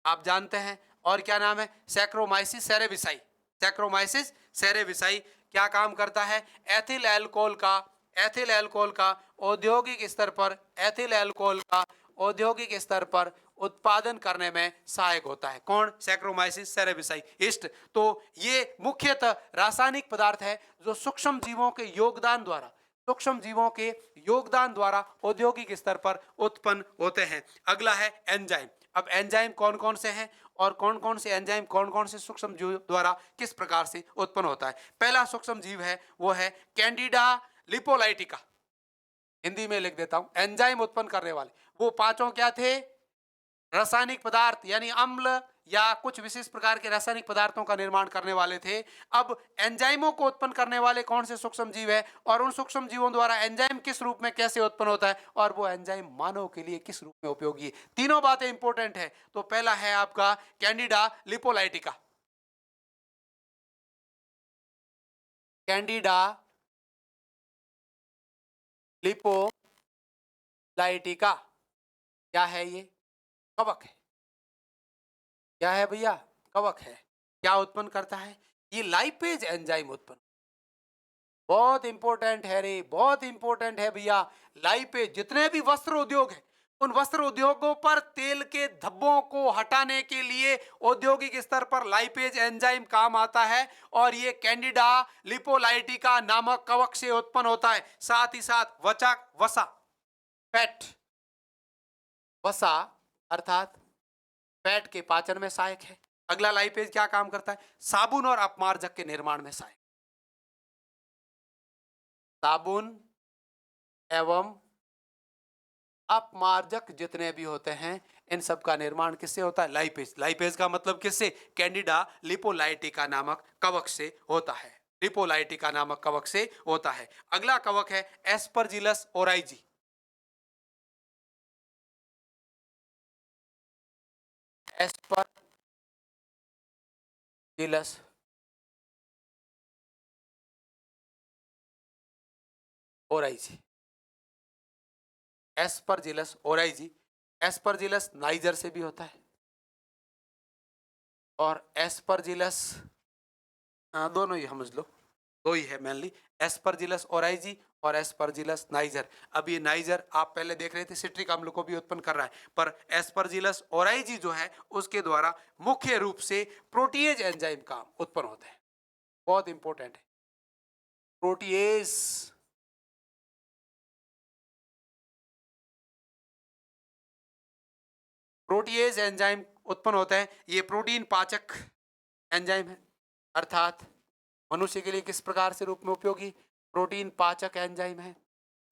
आप जानते हैं। और क्या नाम है, सैक्रोमाइसिस सेरेविसाई, सैक्रोमाइसिस सेरेविसाई। क्या काम करता है, एथिल अल्कोहल का औद्योगिक स्तर पर, एथिल अल्कोहल का औद्योगिक स्तर पर उत्पादन करने में सहायक होता है। कौन, सैक्रोमाइसिस सेरेविसाई ईस्ट। तो ये मुख्यतः रासायनिक पदार्थ है जो सूक्ष्म जीवों के योगदान द्वारा औद्योगिक स्तर पर उत्पन्न होते हैं। अगला है एंजाइम। अब एंजाइम कौन कौन से हैं और कौन कौन से एंजाइम कौन कौन से सूक्ष्म जीव द्वारा किस प्रकार से उत्पन्न होता है। पहला सूक्ष्म जीव है वो है कैंडिडा लिपोलाइटिका, हिंदी में लिख देता हूं, एंजाइम उत्पन्न करने वाले वो पांचों क्या थे, रासायनिक पदार्थ यानी अम्ल या कुछ विशेष प्रकार के रासायनिक पदार्थों का निर्माण करने वाले थे। अब एंजाइमों को उत्पन्न करने वाले कौन से सूक्ष्म जीव है और उन सूक्ष्म जीवों द्वारा एंजाइम किस रूप में कैसे उत्पन्न होता है और वो एंजाइम मानव के लिए किस रूप में उपयोगी है, तीनों बातें इंपॉर्टेंट है। तो पहला है आपका कैंडिडा लिपोलाइटिका। कैंडिडा लिपोलाइटिका क्या है? ये कवक है। क्या है भैया? कवक है। क्या उत्पन्न करता है? ये लाइपेज एंजाइम उत्पन्न। बहुत इंपॉर्टेंट है रे, बहुत इंपॉर्टेंट है भैया। लाइपेज, जितने भी वस्त्र उद्योग है उन वस्त्र उद्योगों पर तेल के धब्बों को हटाने के लिए औद्योगिक स्तर पर लाइपेज एंजाइम काम आता है और ये कैंडिडा लिपोलाइटिका नामक कवक से उत्पन्न होता है। साथ ही साथ वसा फैट, वसा अर्थात फैट के पाचन में सहायक है। अगला लाइपेज क्या काम करता है? साबुन और अपमार्जक के निर्माण में सहायक। साबुन एवं अपमार्जक जितने भी होते हैं इन सब का निर्माण किससे होता है? लाइपेज। लाइपेज का मतलब किससे? कैंडिडा लिपोलाइटिका नामक कवक से होता है। लिपोलाइटिका नामक कवक से होता है। अगला कवक है Aspergillus oryzae. Aspergillus oryzae, Aspergillus oryzae. Aspergillus niger से भी होता है और एस्परजिलस, दोनों ही समझ लो, दो ही है मेनली, एस्परजिलस ओराइजी और एस्परजिलस नाइजर। अब ये नाइजर आप पहले देख रहे थे सिट्रिक अम्ल को भी उत्पन्न कर रहा है, पर एस्परजिलस ओराइजी जो है उसके द्वारा मुख्य रूप से प्रोटीएज एंजाइम का उत्पन्न होता है। बहुत इंपॉर्टेंट है प्रोटीएज। प्रोटीएज एंजाइम उत्पन्न होता है। ये प्रोटीन पाचक एंजाइम है, अर्थात मनुष्य के लिए किस प्रकार से रूप में उपयोगी? प्रोटीन पाचक एंजाइम है।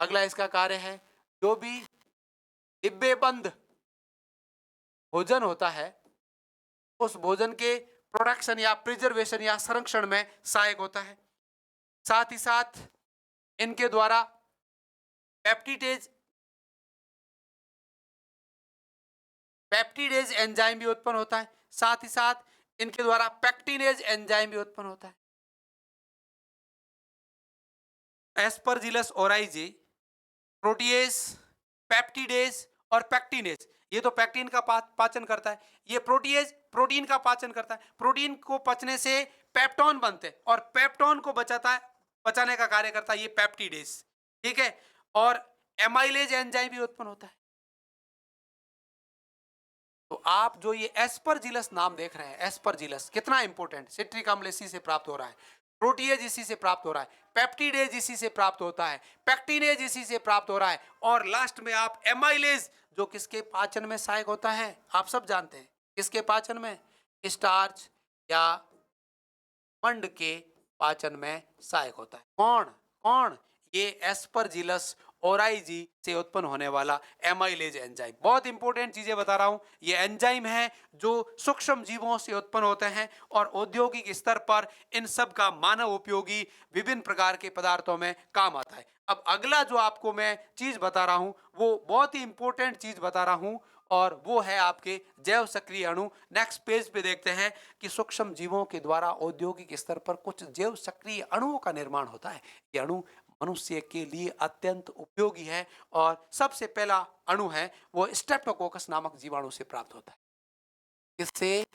अगला इसका कार्य है, जो भी डिब्बेबंद भोजन होता है उस भोजन के प्रोडक्शन या प्रिजर्वेशन या संरक्षण में सहायक होता है। साथ ही साथ इनके द्वारा पेप्टिडेज पेप्टिडेज एंजाइम भी उत्पन्न होता है। साथ ही साथ इनके द्वारा पेक्टिनेज एंजाइम भी उत्पन्न होता है। एस्परजिलस ओराइजी प्रोटीएज, पेप्टिडेज और पेक्टिनेज, ये तो पेक्टिन का पाचन करता है। ये प्रोटीएज प्रोटीन का पाचन करता है। प्रोटीन को पचने से पेप्टोन बनते हैं और पेप्टोन को बचाने का कार्य करता है ये पेप्टिडेज। ठीक है। और एमाइलेज एंजाइम भी उत्पन्न होता है। तो आप जो ये एस्परजिलस नाम देख रहे हैं, एस्परजिलस कितना इंपॉर्टेंट, सिट्रिक अम्ल इसी से प्राप्त हो रहा है, प्रोटीएज इसी से प्राप्त हो रहा है, पेप्टिडेज इसी से प्राप्त होता है, पेक्टिनेज इसी से प्राप्त हो रहा है और लास्ट में आप एमाइलेज जो किसके पाचन में सहायक होता है? आप सब जानते हैं किसके पाचन में? स्टार्च या मंड के पाचन में सहायक होता है। कौन कौन? ये एस्परजिलस ओराइजी से उत्पन्न होने वाला एमाइलेज एंजाइम। बहुत इंपॉर्टेंट चीजें बता रहा हूं। ये एंजाइम है जो सूक्ष्म जीवों से उत्पन्न होते हैं और औद्योगिक स्तर पर इन सब का मानव उपयोगी विभिन्न प्रकार के पदार्थों में काम आता है। अब अगला जो आपको मैं चीज बता रहा हूं वो बहुत ही इंपॉर्टेंट चीज बता रहा हूं और वो है आपके जैव सक्रिय अणु। नेक्स्ट पेज पे देखते हैं कि सूक्ष्म जीवों के द्वारा औद्योगिक स्तर पर कुछ जैव सक्रिय अणुओं का निर्माण होता है। ये अणु मनुष्य के लिए अत्यंत उपयोगी है और सबसे पहला अणु है वो स्ट्रेप्टोकोकस नामक जीवाणु से प्राप्त होता है। किससे?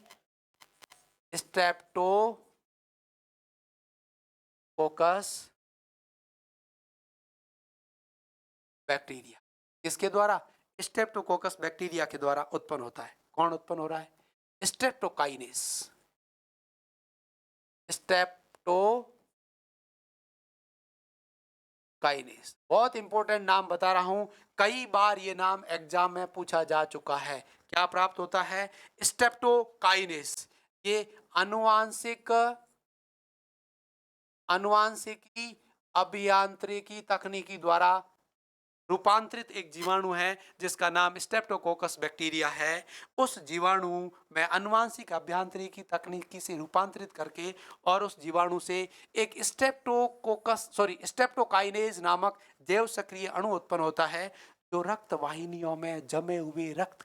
Streptococcus bacteria. किसके द्वारा? स्ट्रेप्टोकोकस बैक्टीरिया के द्वारा उत्पन्न होता है। कौन उत्पन्न हो रहा है? स्ट्रेप्टोकाइनेस। स्ट्रेप्टोकाइनेस बहुत इंपॉर्टेंट नाम बता रहा हूं, कई बार ये नाम एग्जाम में पूछा जा चुका है। क्या प्राप्त होता है? स्ट्रेप्टोकाइनेस। ये आनुवांशिकी अभियांत्रिकी तकनीकी द्वारा रूपांतरित एक जीवाणु है जिसका नाम स्ट्रेप्टोकोकस बैक्टीरिया है। उस जीवाणु में आनुवांशिक अभियांत्रिकी तकनीकी से रूपांतरित करके और उस जीवाणु से एक स्ट्रेप्टोकाइनेज नामक जैव सक्रिय अणु उत्पन्न होता है जो रक्त वाहिनियों में जमे हुए रक्त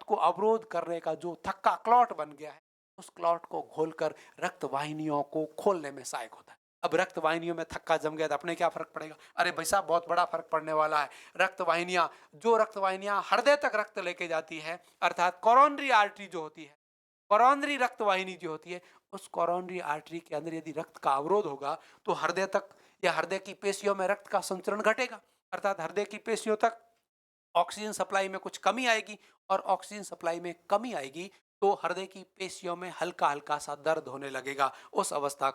को अवरोध करने का जो थक्का क्लॉट बन गया है, उस क्लॉट को घोलकर रक्त वाहिनियों को खोलने में सहायक होता है। अब रक्त वाहिनियों में थक्का जम गया तो अपने क्या फर्क पड़ेगा? अरे भाई साहब, बहुत बड़ा फर्क पड़ने वाला है। रक्त वाहिनियां हृदय तक रक्त लेके जाती है, अर्थात कोरोनरी आर्टरी जो होती है, कोरोनरी रक्त वाहिनी जो होती है, उस कोरोनरी आर्टरी के अंदर यदि रक्त का अवरोध होगा तो हृदय तक या हृदय की पेशियों में रक्त का संचरण घटेगा, अर्थात हृदय की पेशियों तक ऑक्सीजन सप्लाई में कुछ कमी आएगी, और ऑक्सीजन सप्लाई में कमी आएगी तो हृदय की पेशियों में हल्का हल्का सा दर्द होने लगेगा। उस अवस्था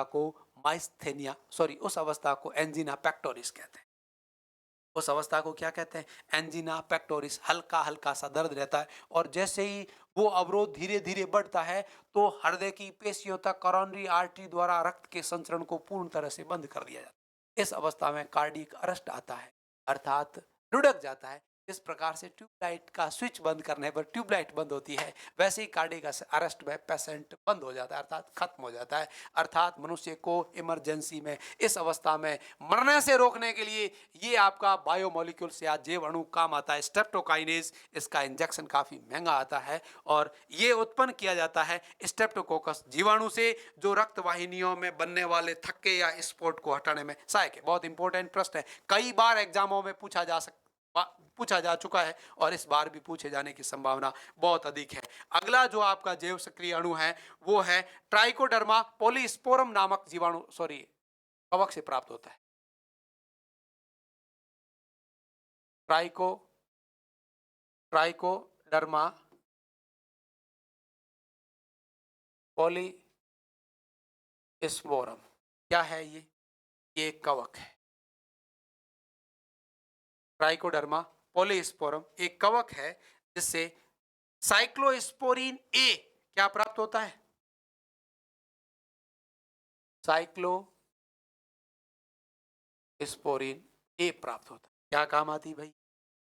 को माइस्थेनिया उस अवस्था को एंजीना पेक्टोरिस कहते हैं। उस अवस्था को क्या कहते हैं? एंजीना पेक्टोरिस। हल्का हल्का सा दर्द रहता है, और जैसे ही वो अवरोध धीरे धीरे बढ़ता है तो हृदय की पेशियों तक कोरोनरी आर्टरी द्वारा रक्त के संचरण को पूर्ण तरह से बंद कर दिया जाता है। इस अवस्था में कार्डियक अरेस्ट आता है, अर्थात लुढ़क जाता है। जिस प्रकार से ट्यूबलाइट का स्विच बंद करने पर ट्यूबलाइट बंद होती है, वैसे ही कार्डियक अरेस्ट में पेशेंट बंद हो जाता है, अर्थात खत्म हो जाता है। अर्थात मनुष्य को इमरजेंसी में, इस अवस्था में मरने से रोकने के लिए ये आपका बायोमोलिक्यूल्स या जैव अणु काम आता है, स्ट्रेप्टोकाइनेज। इसका इंजेक्शन काफी महंगा आता है और ये उत्पन्न किया जाता है स्ट्रेप्टोकोकस जीवाणु से, जो रक्त वाहिनियों में बनने वाले थक्के या स्पॉट को हटाने में सहायक है। बहुत इंपॉर्टेंट प्रश्न है, कई बार एग्जामों में पूछा जा चुका है और इस बार भी पूछे जाने की संभावना बहुत अधिक है। अगला जो आपका जैव सक्रिय अणु है वो है ट्राइकोडर्मा पॉलीस्पोरम नामक जीवाणु कवक से प्राप्त होता है। ट्राइकोडर्मा पॉलीस्पोरम क्या है? ये एक कवक है। ट्राइकोडर्मा पॉलीस्पोरम एक कवक है जिससे साइक्लोस्पोरिन ए क्या प्राप्त होता है? साइक्लोस्पोरिन ए प्राप्त होता है। क्या काम आती भाई?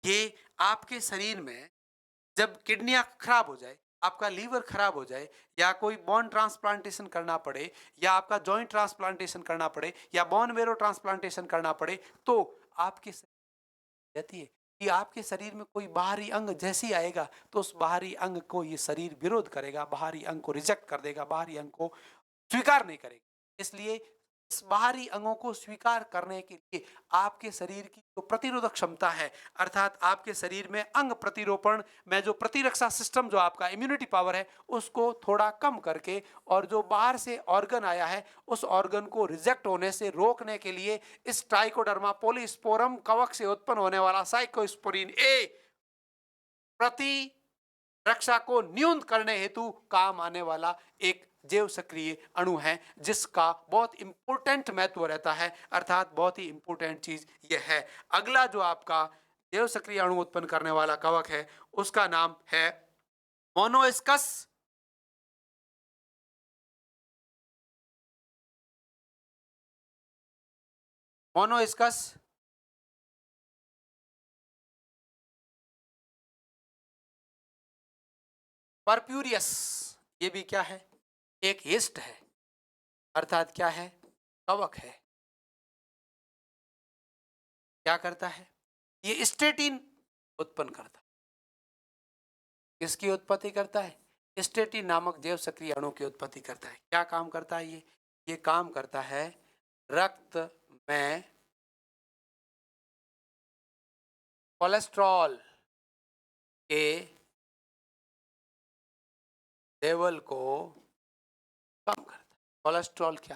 ये आपके शरीर में जब किडनियां खराब हो जाए, आपका लीवर खराब हो जाए, या कोई बोन ट्रांसप्लांटेशन करना पड़े, या आपका जॉइंट ट्रांसप्लांटेशन करना पड़े, या बोन मेरो ट्रांसप्लांटेशन करना पड़े, तो आपके रहती है कि आपके शरीर में कोई बाहरी अंग जैसे ही आएगा तो उस बाहरी अंग को ये शरीर विरोध करेगा, बाहरी अंग को रिजेक्ट कर देगा, बाहरी अंग को स्वीकार नहीं करेगा। इसलिए इस बाहरी अंगों को स्वीकार करने के लिए आपके शरीर की जो प्रतिरोधक क्षमता है, अर्थात आपके शरीर में अंग प्रतिरोपण में जो प्रतिरक्षा सिस्टम, जो आपका इम्यूनिटी पावर है, उसको थोड़ा कम करके और जो बाहर से ऑर्गन आया है उस ऑर्गन को रिजेक्ट होने से रोकने के लिए इस ट्राइकोडर्मा पॉलीस्पोरम कवक से उत्पन्न होने वाला साइक्लोस्पोरिन ए प्रतिरक्षा को न्यून करने हेतु काम आने वाला एक जैव सक्रिय अणु है, जिसका बहुत इंपॉर्टेंट महत्व रहता है, अर्थात बहुत ही इंपॉर्टेंट चीज यह है। अगला जो आपका जैव सक्रिय अणु उत्पन्न करने वाला कवक है उसका नाम है मोनोइस्कस परप्यूरियस। ये भी क्या है? एक हिस्ट है, अर्थात क्या है? कवक है। क्या करता है? ये स्टेटिन उत्पन्न करता है। किसकी उत्पत्ति करता है? स्टेटिन नामक जैव सक्रिय अणु की उत्पत्ति करता है। क्या काम करता है ये काम करता है रक्त में कोलेस्ट्रॉल के लेवल को कम करता है। कोलेस्ट्रॉल क्या?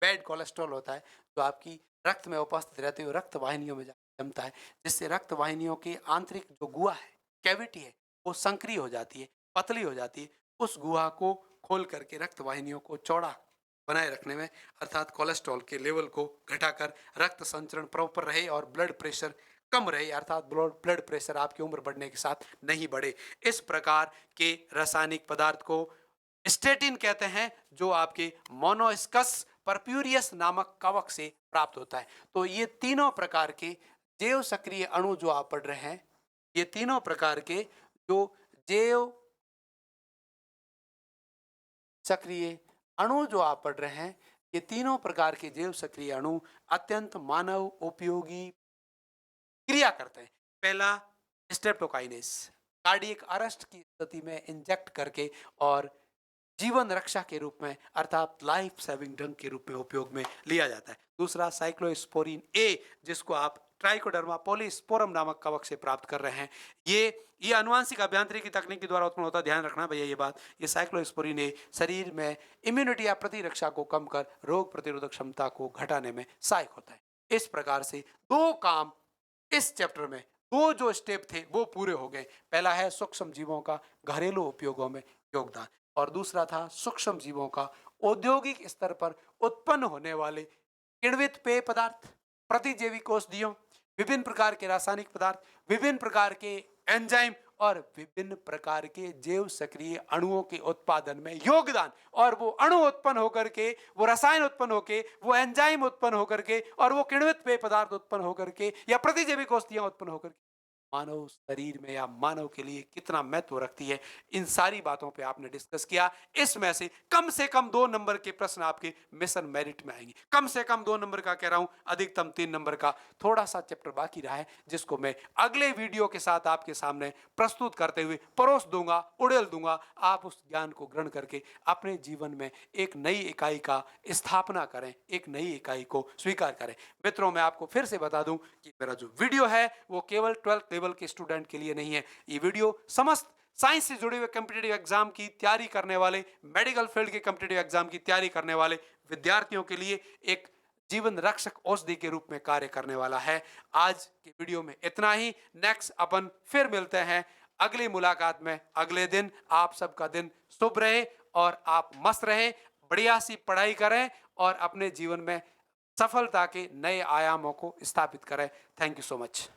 बैड कोलेस्ट्रॉल होता है जो आपकी रक्त में उपस्थित रहते हुए रक्त वाहिनियों में जमता है, जिससे रक्त वाहिनियों की आंतरिक जो गुहा है, कैविटी है, वो संक्रिय हो जाती है, पतली हो जाती है। उस गुहा को खोल करके रक्त वाहिनियों को चौड़ा बनाए रखने में, अर्थात कोलेस्ट्रॉल के लेवल को घटाकर रक्त संचरण प्रॉपर रहे और ब्लड प्रेशर कम रहे, अर्थात ब्लड प्रेशर आपकी उम्र बढ़ने के साथ नहीं बढ़े। इस प्रकार के रासायनिक पदार्थ को स्टेटिन कहते हैं, जो आपके मोनोइस्कस परप्यूरियस नामक कवक से प्राप्त होता है। तो ये तीनों प्रकार के जैव सक्रिय अणु जो आप पढ़ रहे हैं, ये तीनों प्रकार के जो जैव सक्रिय अणु जो आप पढ़ रहे हैं, ये तीनों प्रकार के जैव सक्रिय अणु अत्यंत मानव उपयोगी क्रिया करते हैं। पहला, स्ट्रेप्टोकाइनेस, कार्डियक अरेस्ट की स्थिति में इंजेक्ट करके और जीवन रक्षा के रूप में अर्थात लाइफ सेविंग ड्रग के रूप में उपयोग में लिया जाता है। दूसरा, साइक्लोस्पोरिन ए, जिसको आप ट्राइकोडर्मा पॉलीस्पोरम नामक कवक से प्राप्त कर रहे हैं। ये अनुवांशिक अभियांत्रिकी तकनीक के द्वारा उत्पन्न होता है, ध्यान रखना भैया ये बात। ये साइक्लोस्पोरिन ए शरीर में इम्यूनिटी या प्रतिरक्षा को कम कर रोग प्रतिरोधक क्षमता को घटाने में सहायक होता है। इस प्रकार से दो काम इस चैप्टर में, दो जो स्टेप थे वो पूरे हो गए। पहला है सूक्ष्म जीवों का घरेलू उपयोगों में योगदान, और दूसरा था सूक्ष्म जीवों का औद्योगिक स्तर पर उत्पन्न होने वाले किण्वित पेय पदार्थ, प्रतिजैविक औषधियों, विभिन्न प्रकार के रासायनिक पदार्थ, विभिन्न प्रकार के एंजाइम और विभिन्न प्रकार के जैव सक्रिय अणुओं के उत्पादन में योगदान। और वो अणु उत्पन्न होकर के, वो रसायन उत्पन्न होकर, वो एंजाइम उत्पन्न होकर के, और वो किण्वित पेय पदार्थ उत्पन्न होकर के या प्रतिजैविक औषधियां उत्पन्न होकर के मानव शरीर में या मानव के लिए कितना महत्व रखती है, इन सारी बातों पे आपने डिस्कस किया। इसमें से कम 2 नंबर के प्रश्न आपके मिशन मेरिट में आएंगे। कम से कम 2 नंबर का कह रहा हूं, अधिकतम 3 नंबर का। थोड़ा सा चैप्टर बाकी रहा है जिसको मैं अगले वीडियो के साथ आपके सामने प्रस्तुत करते हुए परोस दूंगा, उड़ेल दूंगा। आप उस ज्ञान को ग्रहण करके अपने जीवन में एक नई इकाई का स्थापना करें, एक नई इकाई को स्वीकार करें। मित्रों, मैं आपको फिर से बता दूं कि मेरा जो वीडियो है वो केवल 12th लेवल के स्टूडेंट के लिए नहीं है। ये वीडियो समस्त साइंस से जुड़े हुए कॉम्पिटिटिव एग्जाम की तैयारी करने वाले, मेडिकल फील्ड के कॉम्पिटिटिव एग्जाम की तैयारी करने वाले विद्यार्थियों के लिए एक जीवन रक्षक औषधि के रूप में कार्य करने वाला है। आज के वीडियो में इतना ही। नेक्स्ट अपन फिर मिलते हैं अगली मुलाकात में अगले दिन। आप सबका दिन शुभ रहे और आप मस्त रहे, बढ़िया सी पढ़ाई करें और अपने जीवन में सफलता के नए आयामों को स्थापित करें। Thank you so much.